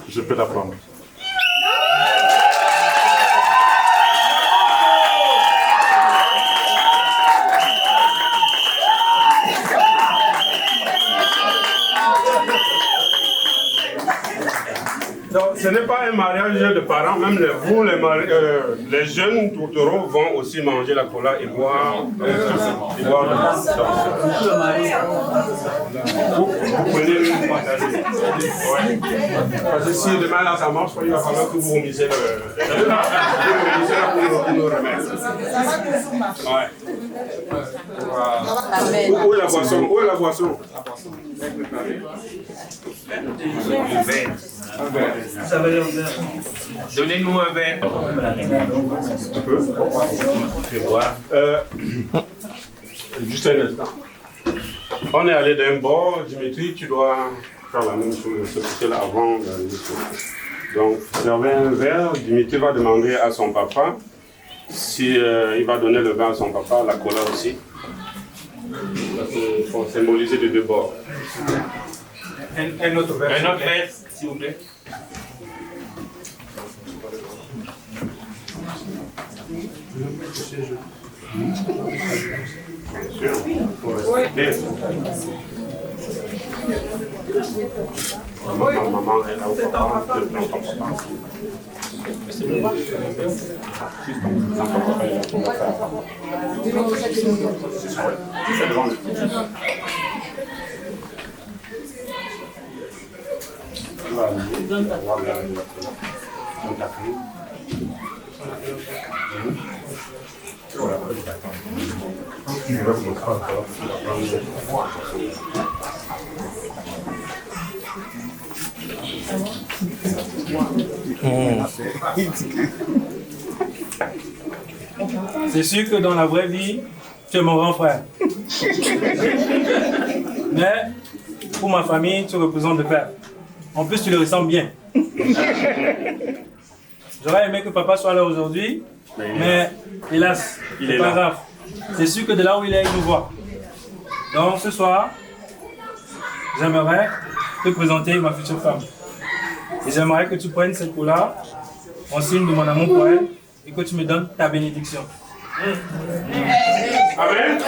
je peux la prendre. Donc, ce n'est pas un mariage de parents, même vous, les jeunes tourtereaux vont aussi manger la cola et boire vous prenez une partager. Ouais. Parce que si demain là ça marche, il va falloir que vous remissez pour nous remettre. Ouais. Où est la boisson? Où est la boisson? Donnez-nous un verre. Juste un instant. On est allé d'un bord, Dimitri, tu dois faire la même chose, ce côté-là avant d'aller sur. Donc, servez un verre, Dimitri va demander à son papa si il va donner le verre à son papa, la cola aussi. Il faut symboliser les deux bords. Un autre verre, s'il vous plaît. Maman est là au papa. C'est sûr que dans la vraie vie, tu es mon grand frère. Mais pour ma famille, tu représentes le père. En plus, tu le ressens bien. J'aurais aimé que papa soit là aujourd'hui, mais hélas, c'est pas grave. C'est sûr que de là où il est, il nous voit. Donc ce soir, j'aimerais te présenter ma future femme. Et j'aimerais que tu prennes cette couleur en signe de mon amour pour elle et que tu me donnes ta bénédiction. Amen.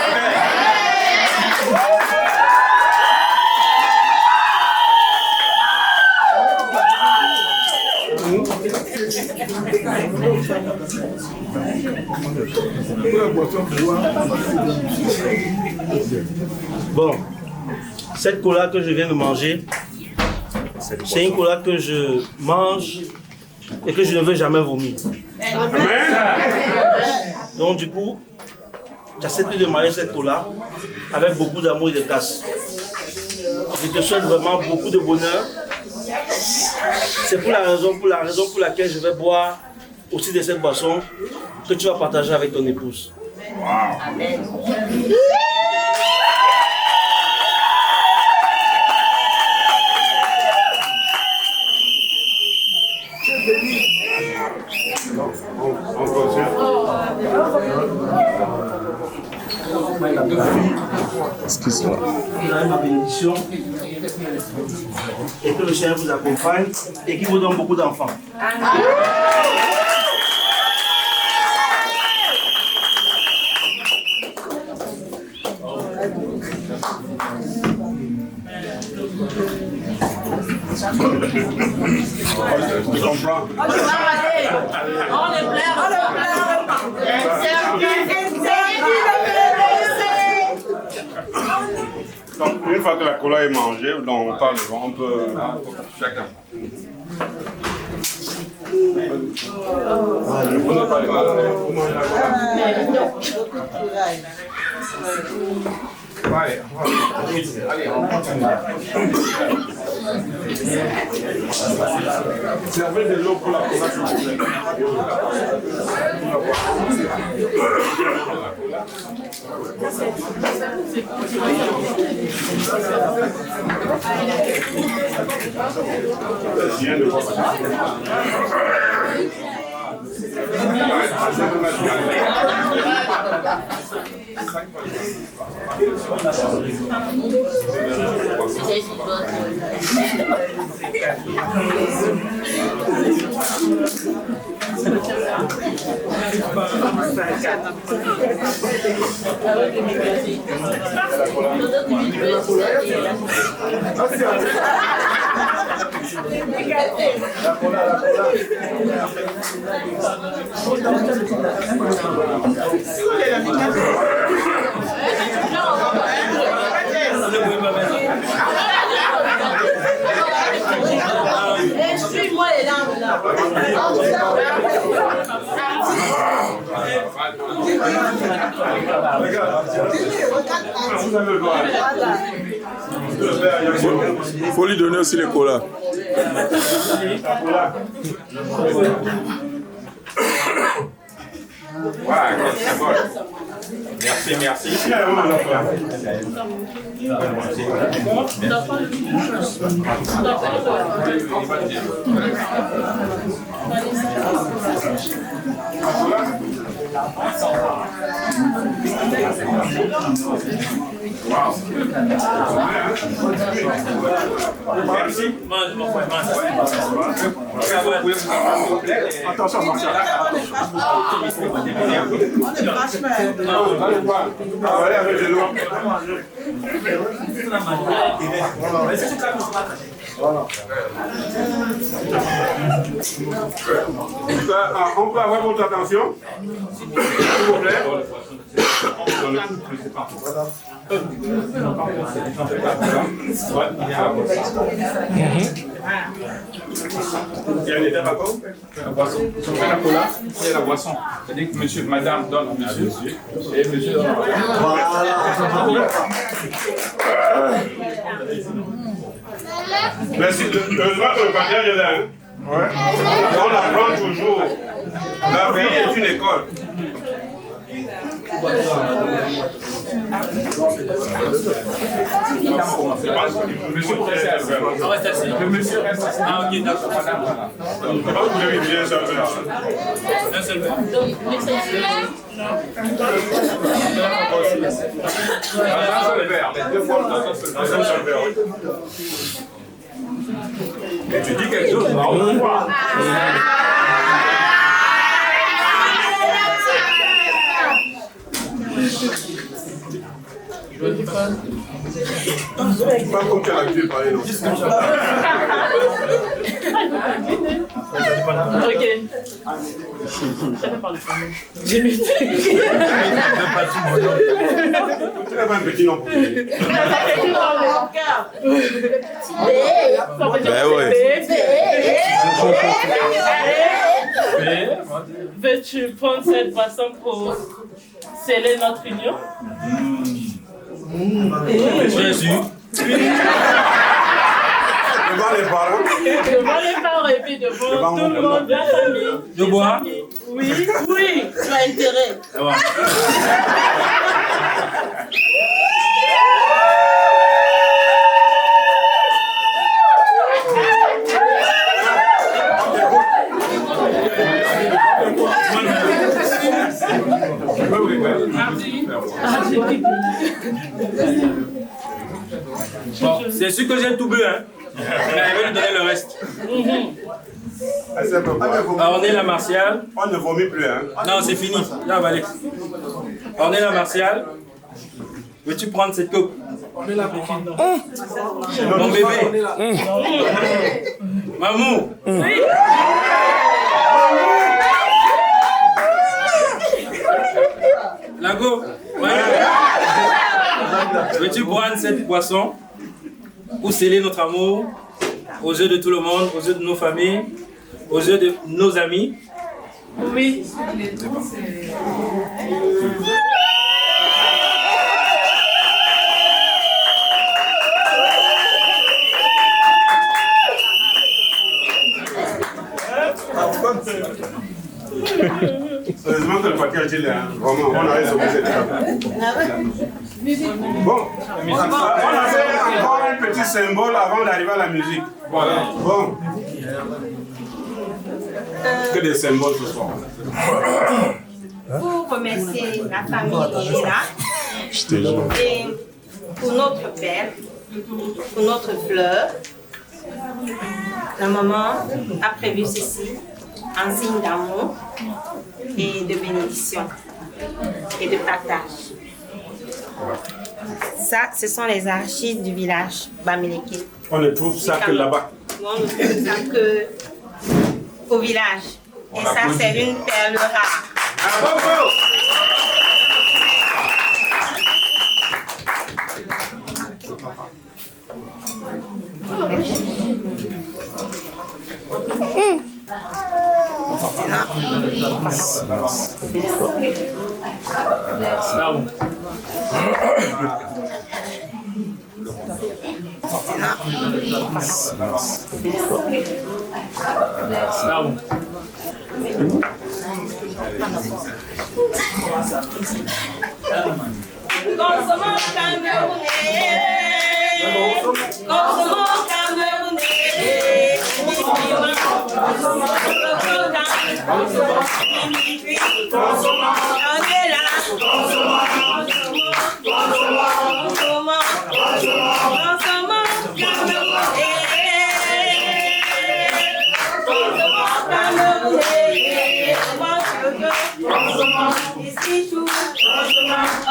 Bon, cette cola que je viens de manger, c'est une cola que je mange et que je ne veux jamais vomir. Donc du coup, j'accepte de marier cette cola avec beaucoup d'amour et de grâce. Je te souhaite vraiment beaucoup de bonheur. C'est pour la raison pour laquelle je vais boire aussi de cette boisson que tu vas partager avec ton épouse. Amen. On continue. bénédiction et que le Seigneur vous accompagne et qu'il vous donne beaucoup d'enfants. Tu comprends? Donc, une fois que la cola est mangée, donc on parle, on peut chacun. Ouais. Allez, on continue. Servez de l'eau pour la cola, s'il vous plaît. Suis-moi les larmes là. Faut lui donner aussi les colas. Voilà, c'est bon. Merci, merci. Merci. Attention, Martial. Allez, avec les lois. On peut avoir votre attention, s'il vous plaît. Il y a une étape à quoi? La boisson. La cola et la boisson. C'est-à-dire que monsieur, madame donne à monsieur et monsieur donne à madame. Merci. Heureusement que le partenaire est là. Ouais. On apprend toujours. La vie est une école. Monsieur reste assis. Le monsieur reste assis. Ah, ok, d'accord. Madame, voilà. Je pense que vous avez bien ça. Un seul verre. Un seul verre. Les deux fois, un seul verre. Et tu dis quelque chose, on va revoir. Pas comme tu as l'habitude de parler, non? Ok. Ça fait parler. J'ai lu. Tu n'as pas un petit nom pour lui. Ben ouais. Veux-tu prendre cette boisson pour sceller notre union? Jésus. Devant les parents. Devant les parents et puis devant tout le monde, la famille. Je bois. Oui, oui, tu as intérêt. Bon, C'est sûr que j'ai tout bu, hein. Mais elle veut lui donner le reste. Ornella Martial. On ne vomit plus, hein. Non, c'est fini. Là, Valérie. Ornella Martial. Veux-tu prendre cette coupe? Mon bébé. Mamou. Lago. Veux-tu prendre cette boisson pour sceller notre amour aux yeux de tout le monde, aux yeux de nos familles, aux yeux de nos amis? Oui. Heureusement que le papier a dit là, vraiment, on a sauvé cette étape. Bon, on a fait encore un petit symbole avant d'arriver à la musique. Voilà. Bon. Que des symboles ce soir. Pour remercier la famille Elena et pour notre père, pour notre fleur, la maman a prévu ceci en signe d'amour et de bénédiction et de partage. Ça, ce sont les archives du village Bamileke. On ne trouve ça que là-bas. On ne trouve ça que au village. Et ça, c'est une perle rare. Bravo!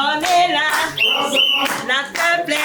On est là, la table pleine,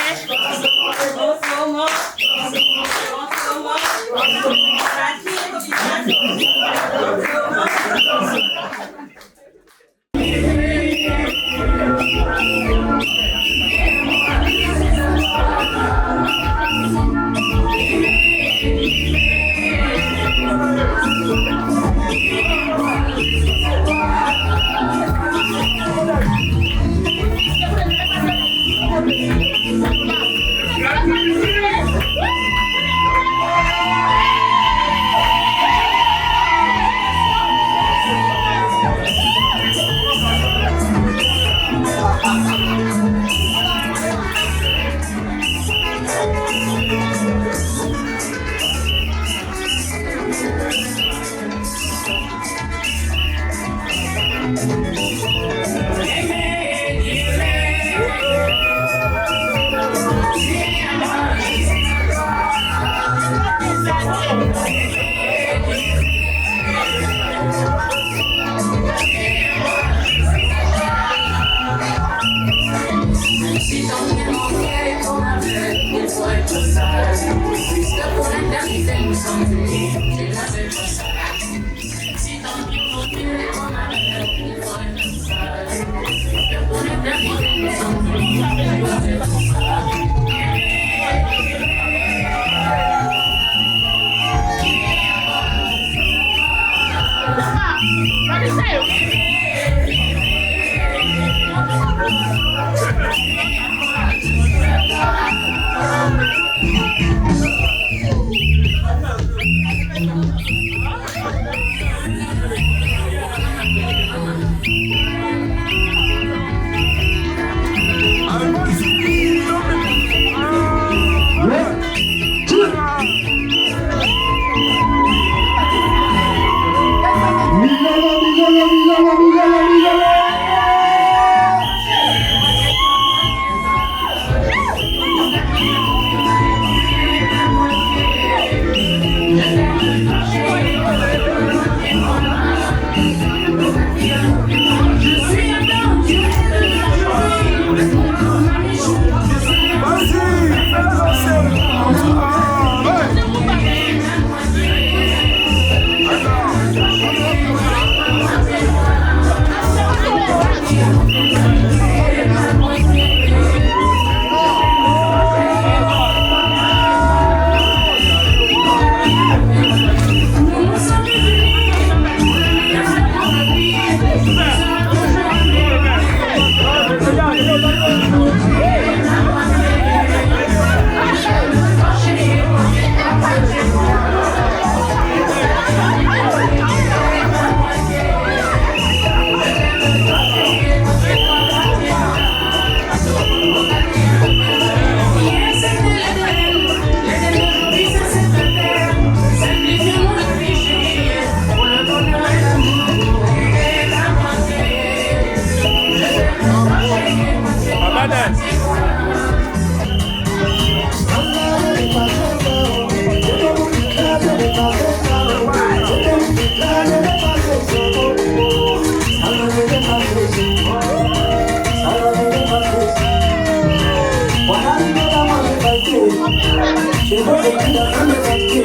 vois des coups d'affaires de papier.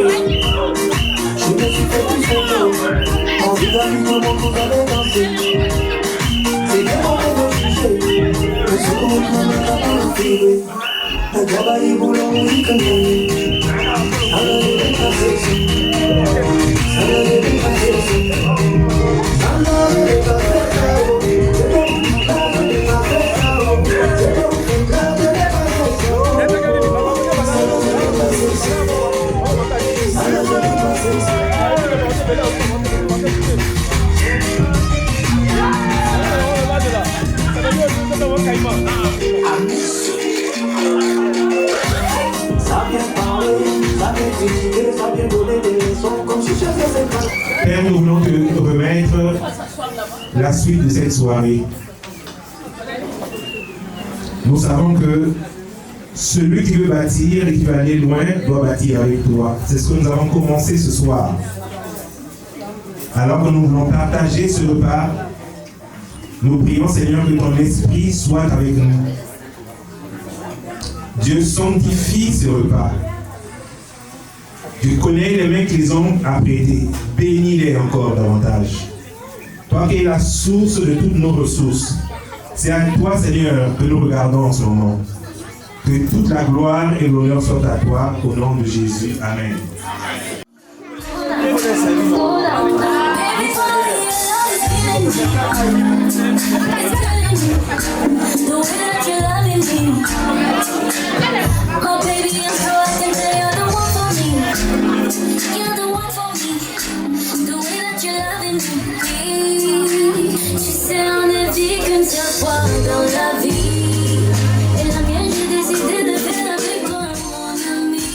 Je me suis fait plus de en vis-à-vis tout le monde vous avez dansé. C'est bien bon de juger, mais ce qu'on ne peut pas refuser. Un travail boulot, oui, comme on alors je vais passer ici. Alors je vais passer ici. Alors je vais passer Père, nous voulons te remettre la suite de cette soirée. Nous savons que celui qui veut bâtir et qui veut aller loin doit bâtir avec toi. C'est ce que nous avons commencé ce soir. Alors que nous voulons partager ce repas, nous prions, Seigneur, que ton esprit soit avec nous. Dieu sanctifie ce repas. Tu connais les mains qu'ils ont apprêtées. Bénis-les encore davantage. Toi qui es la source de toutes nos ressources, c'est à toi, Seigneur, que nous regardons en ce moment. Que toute la gloire et l'honneur soient à toi, au nom de Jésus. Amen. Oh baby, I'm so I can say you're the one for me. You're the one for me. The way that you're loving me. Tu sais, on ne vit qu'une seule fois dans la vie. Et la mienne, j'ai décidé de faire avec toi mon ami.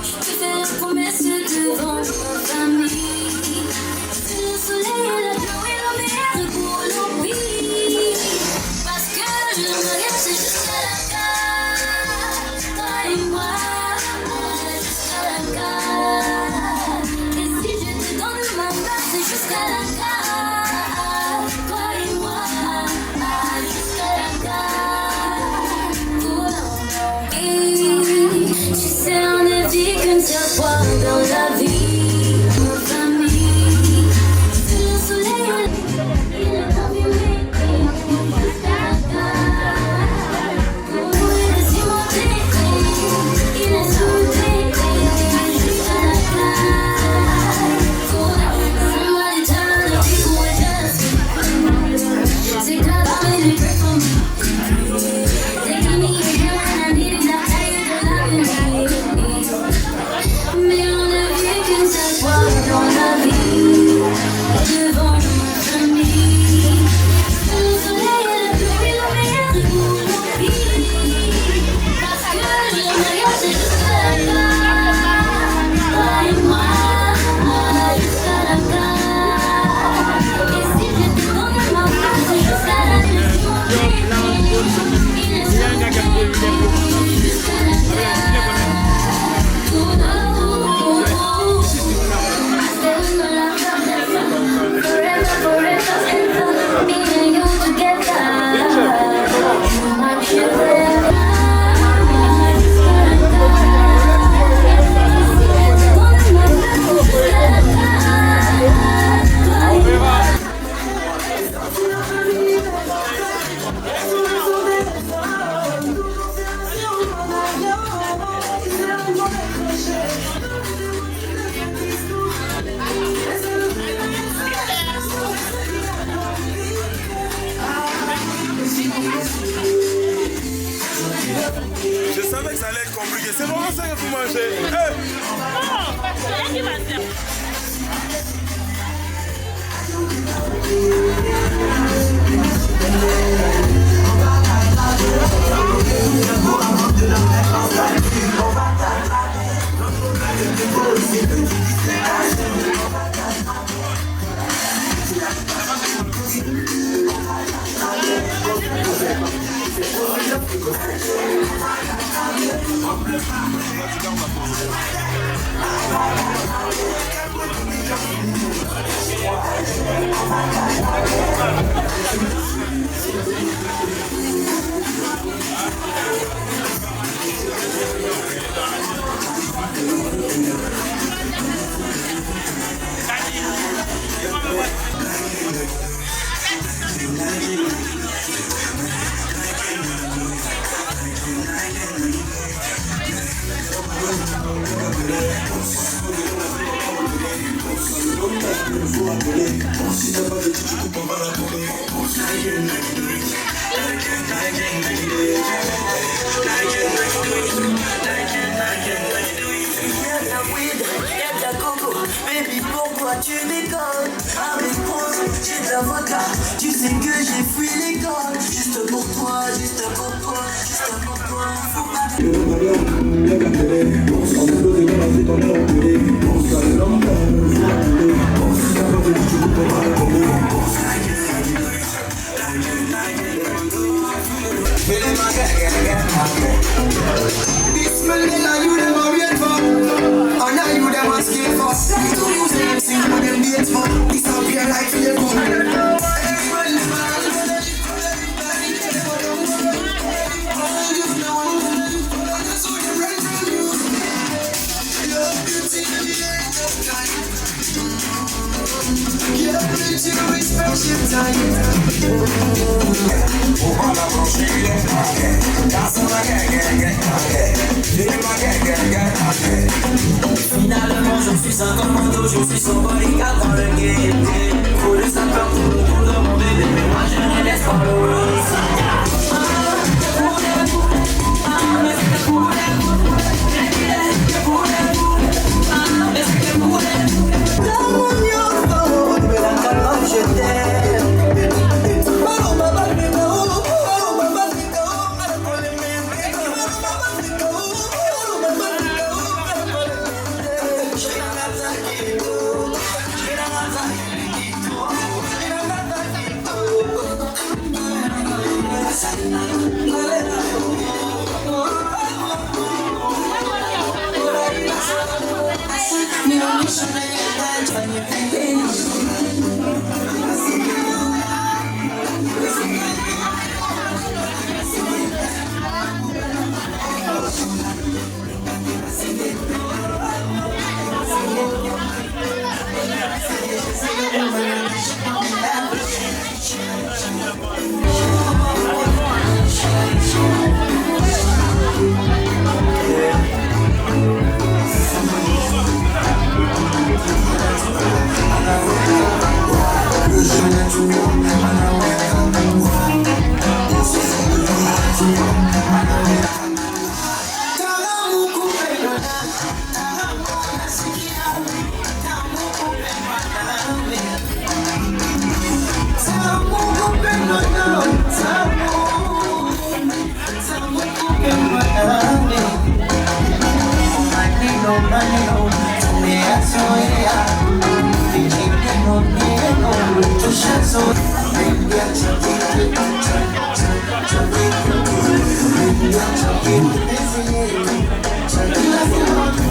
Je te fais la promesse devant ma famille. Le soleil et la pluie et la mer pour l'oubli. Parce que le mariage c'est jusqu'à la carte. Toi et moi, jusqu'à la carte. Et si je te donne ma main, c'est jusqu'à la carte. Toi et moi, jusqu'à la carte. Et tu sais, on ne vit qu'une seule fois dans la vie. Je savais que ça allait être compliqué. C'est vraiment ça que vous mangez. Hey. Non, c'est rien qui va faire. Baby, pourquoi tu déconnes? Avec moi, j'ai de la vodka. Tu sais que j'ai fui l'école. Juste pour toi, juste pour toi, juste pour toi. Bismillah, you them a wait for, and now you them a skate for. To use them, sing what them date for. Disappear like flavor. Finalement je suis un commando, je suis son bodyguard dans le game. Faut le savoir pour le coup de mon bébé, mais moi je ne laisse pas le rose.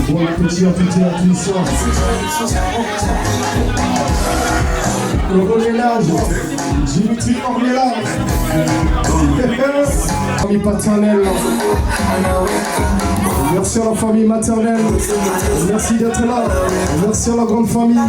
Bon appétit à toutes et à tous soirs. Le ménage, Dimitri Orléans. Famille paternelle. Merci à la famille maternelle. Merci d'être là. Merci à la grande famille.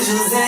José,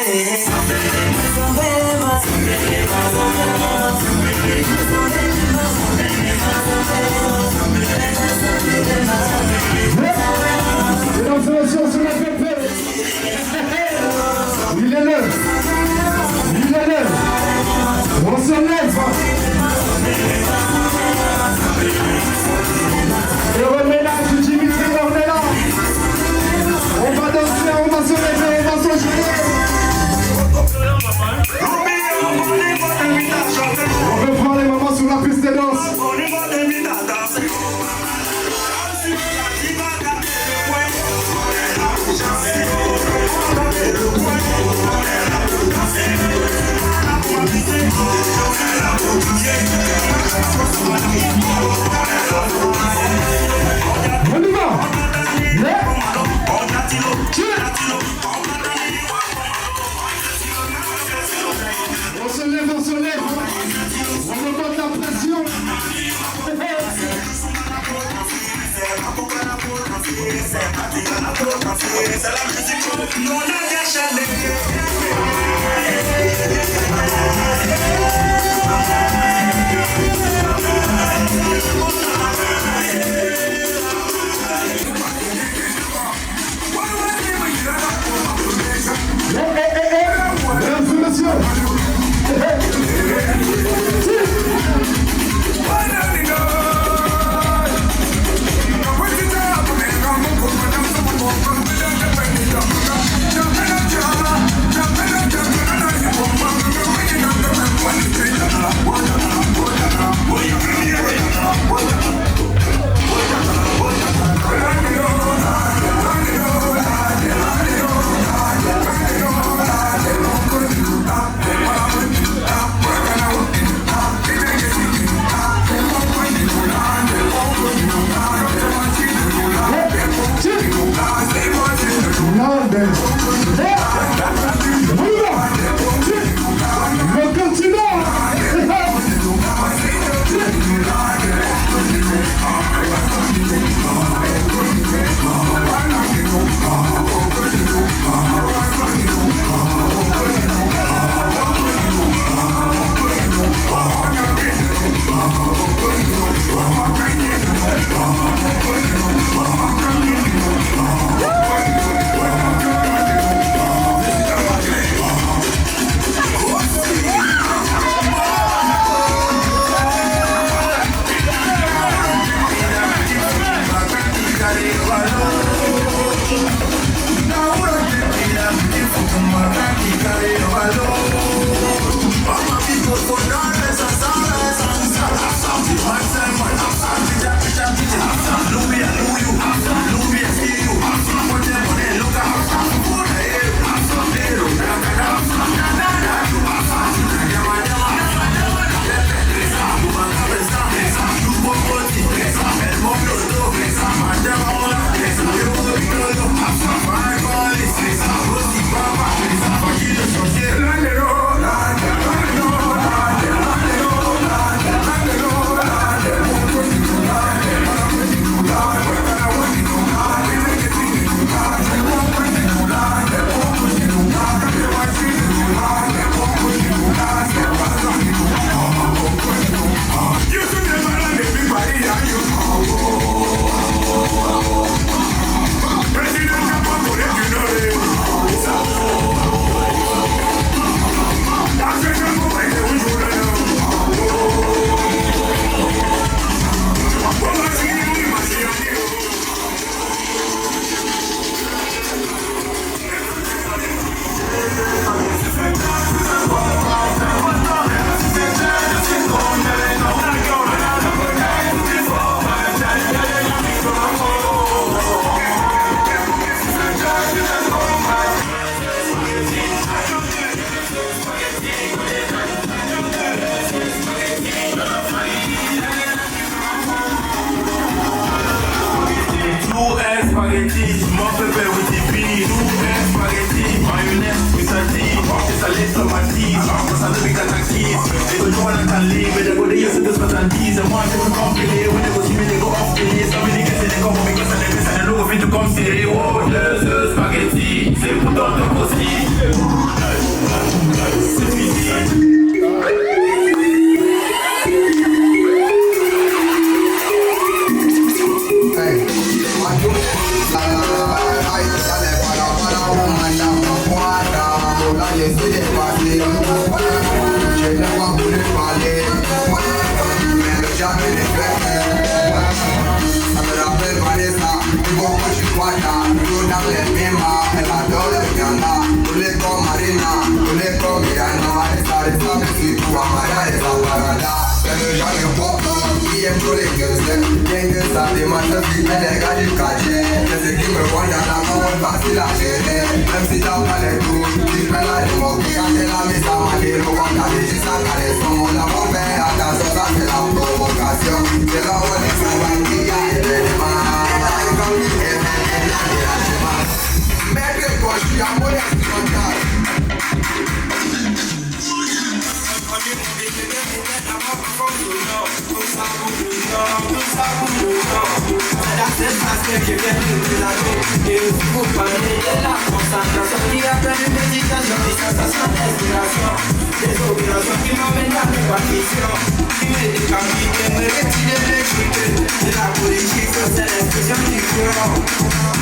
That's C'est parce que je viens de vous l'avouer. Et aussi vous parler de la concentration qui appelle une méditation, distanciation, respiration. Des opérations qui m'emmènent à mes partitions. Qui me décapitent, qui me retirent l'électricité. De la politique, c'est l'expression du cœur.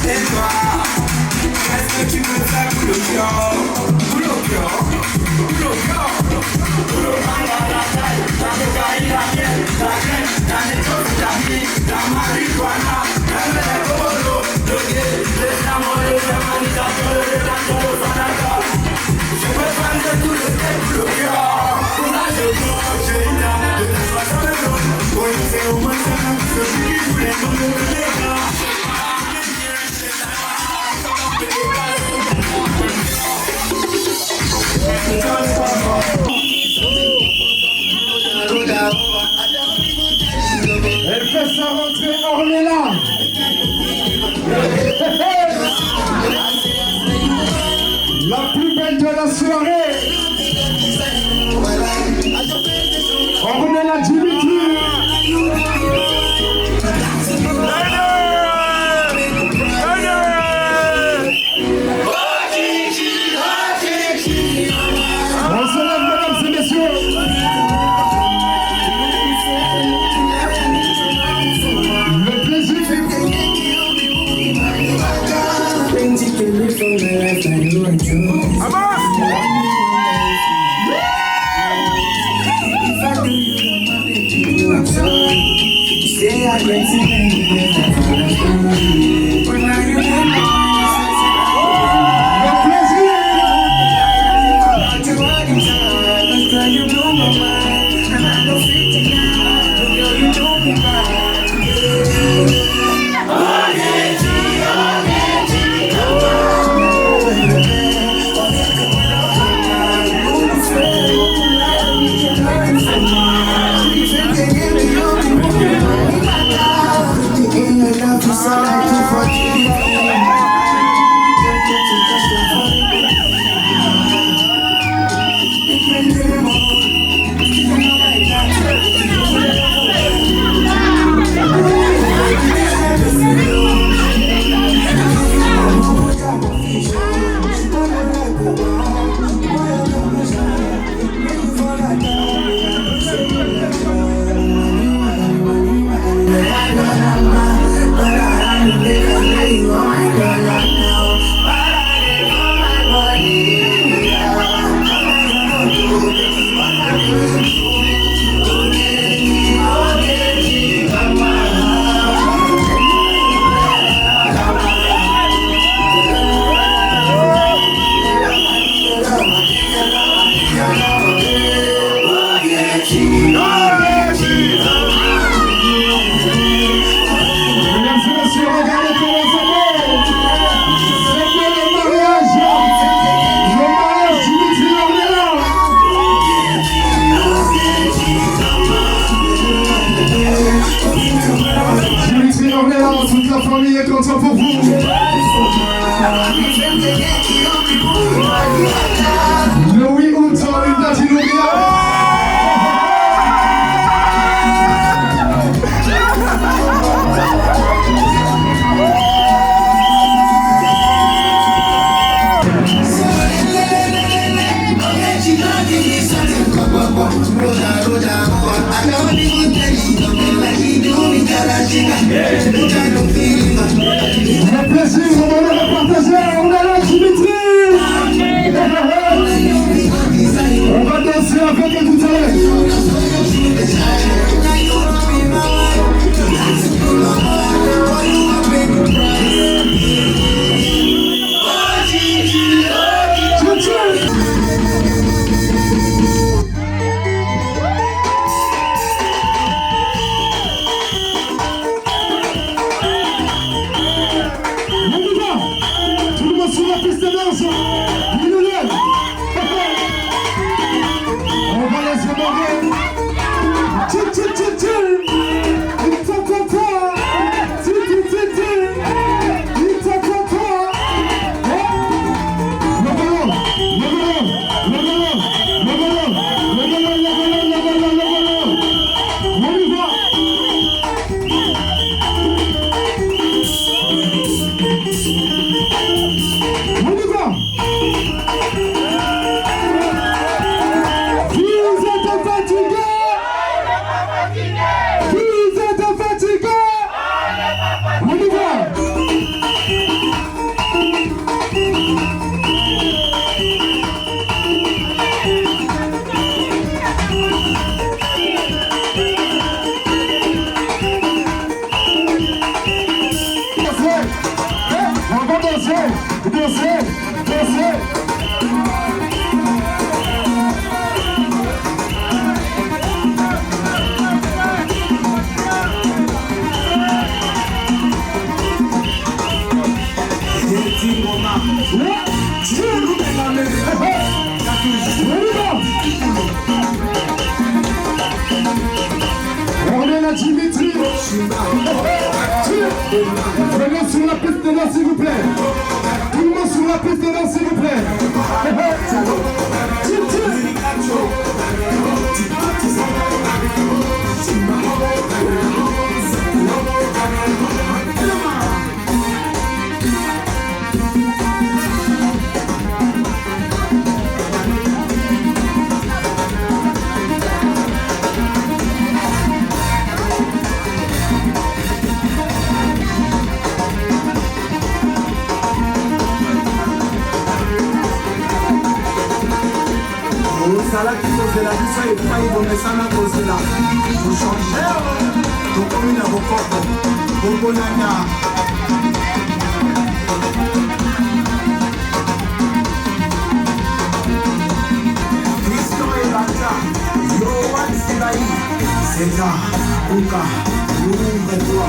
Et toi, qu'est-ce que tu veux faire pour le cœur? Pour le cœur? Pour le cœur? Pour le dans le cahier, la mienne, la graine, dans les choses, la vie, la marijuana, le colo, le gay, les amours, les humanisateurs, les danseurs, les fanateurs. Je veux prendre tout le temps pour le cœur. Pour la jeunesse, j'ai une âme de la façon de l'autre. Pour le faire au moins ça, celui qui voulait comme le dégât. Elle fait sa rentrée Ornella. La plus belle de la soirée. Ornella Dimitri. On se lève, mesdames et messieurs. Le plaisir. Toute la famille est contente pour vous. Le 8 août, une date inoubliable. Le plaisir, on va le partager, on a la Dimitri. On va danser avec elle tout à l'heure. On va laisser mourir. Vous êtes fatigués? On y va. On va danser, danser, danser. On est là, Dimitri. Venez sur la piste de danse, s'il vous plaît. Tout le monde sur la piste de danse, s'il vous plaît. Sala qui pose la vie, ça est pas une bonne ça n'a posé là. Vous changez, donc comme une avocate, bon Christian et Bata, Yohan Sibaï, César, Ouka, Loum et toi.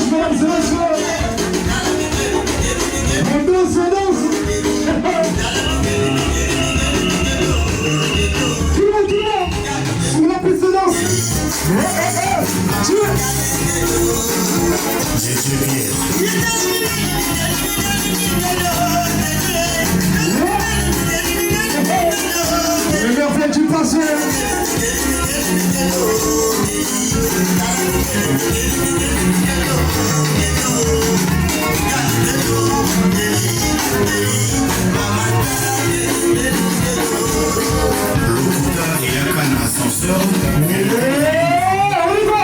Mesdames et messieurs, on danse, on danse. Tout le monde, sur la piste de danse. Le merveille du passé. Il y a qu'un ascenseur. On y va.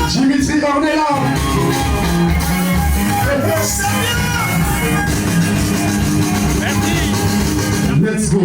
Dimitri Ornella. Let's go.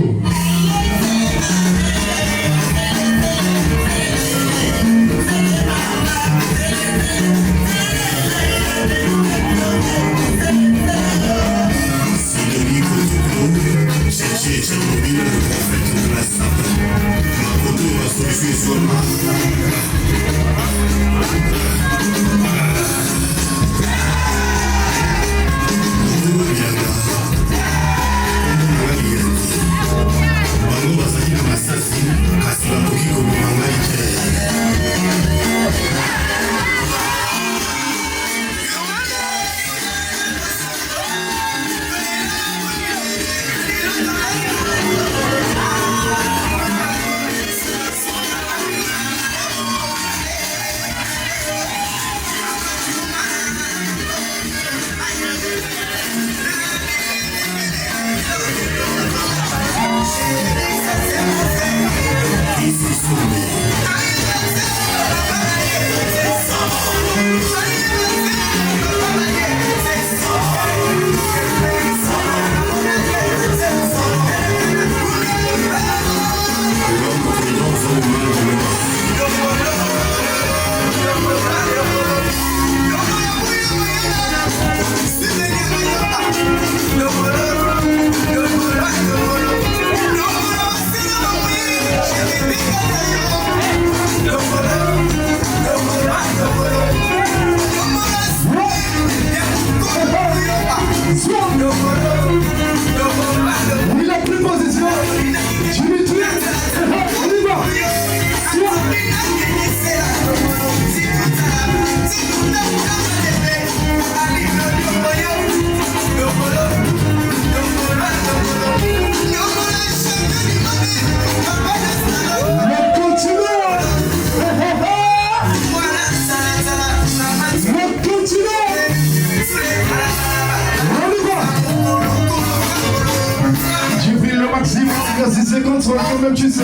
J'ai pris le maximum, 6 secondes sur la même tu sais.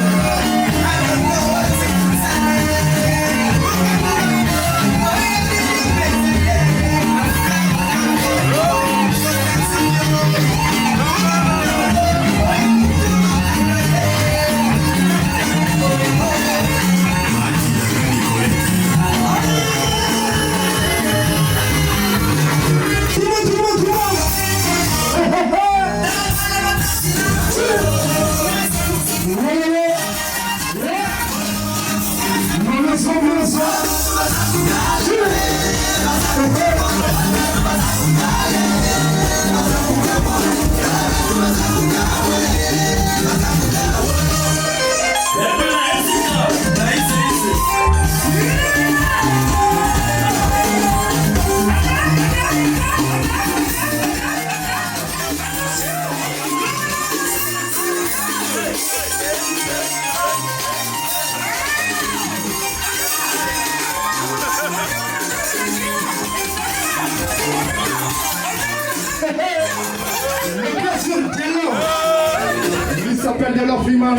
Il s'appelle Delors Freeman.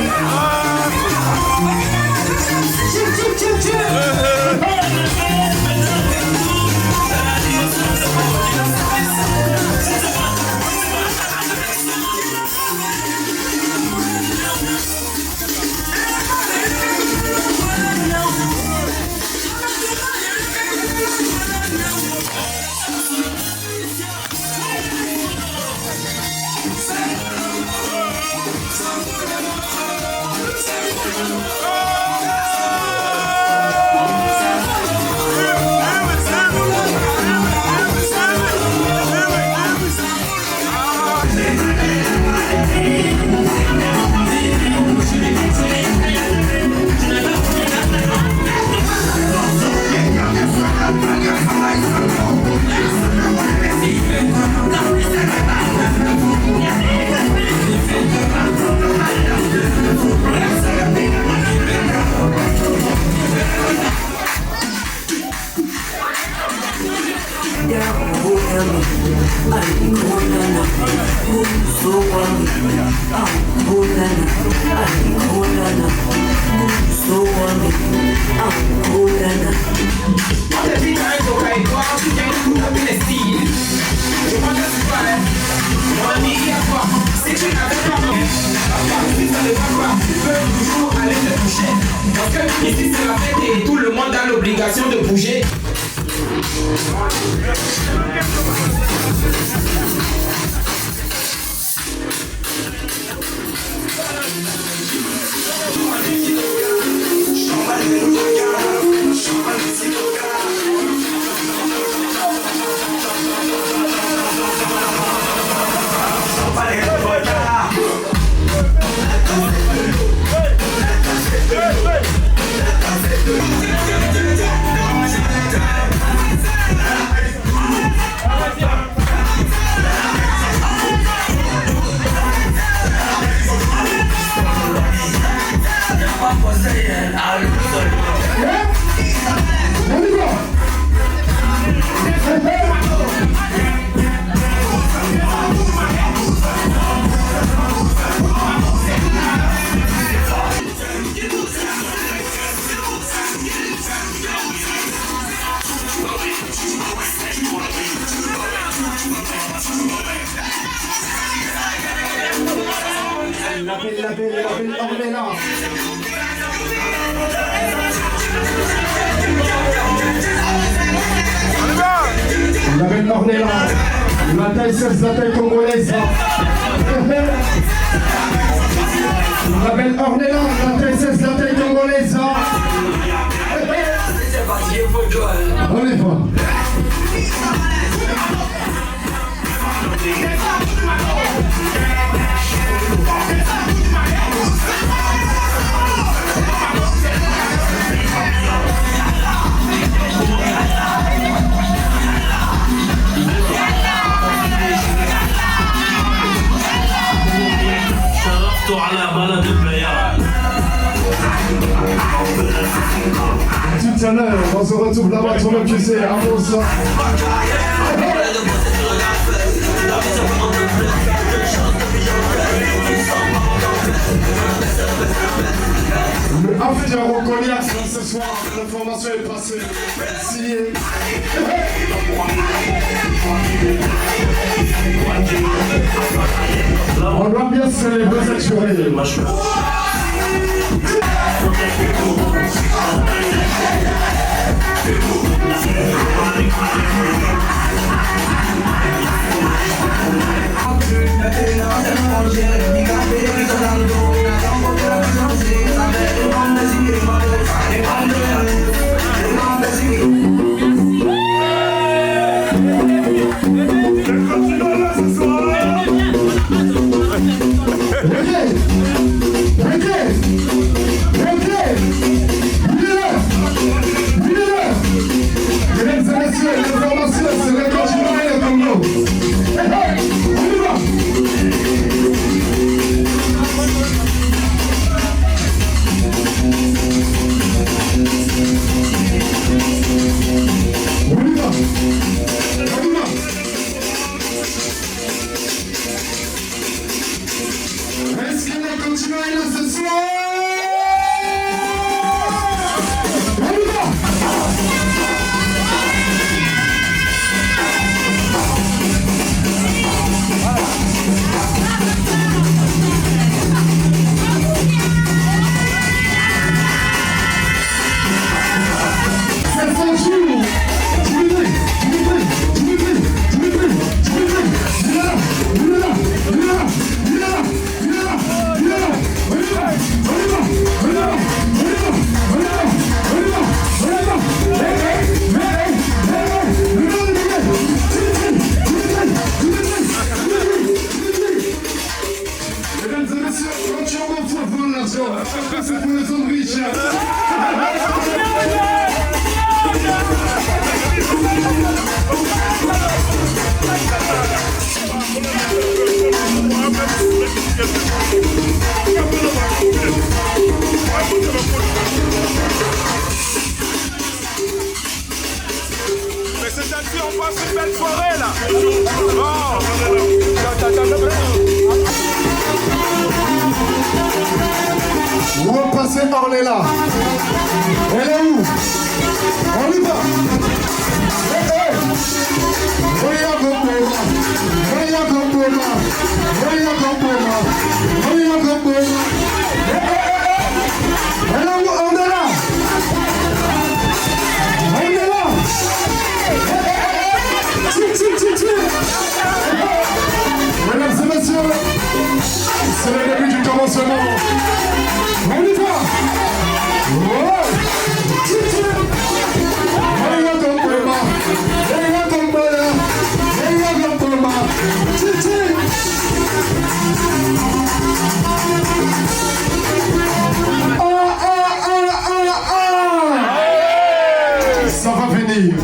Ici c'est la fête et tout le monde a l'obligation de bouger. La belle Ornella, la taille 16, la taille congolaise. La belle Ornella, la taille 16, la taille congolaise. On est fort. على بلد البيان tout à l'heure. On se retrouve là-bas, toi-même tu sais, avant ça. En fait, j'ai reconnu ce soir, l'information est passée. Signé. On doit bien célébrer cette journée. Mais c'est ainsi, on passe une belle soirée là. Vous repassez Ornella. Elle est où? On y va. Mesdames et messieurs, c'est le début du commencement. On y va. Ça va venir.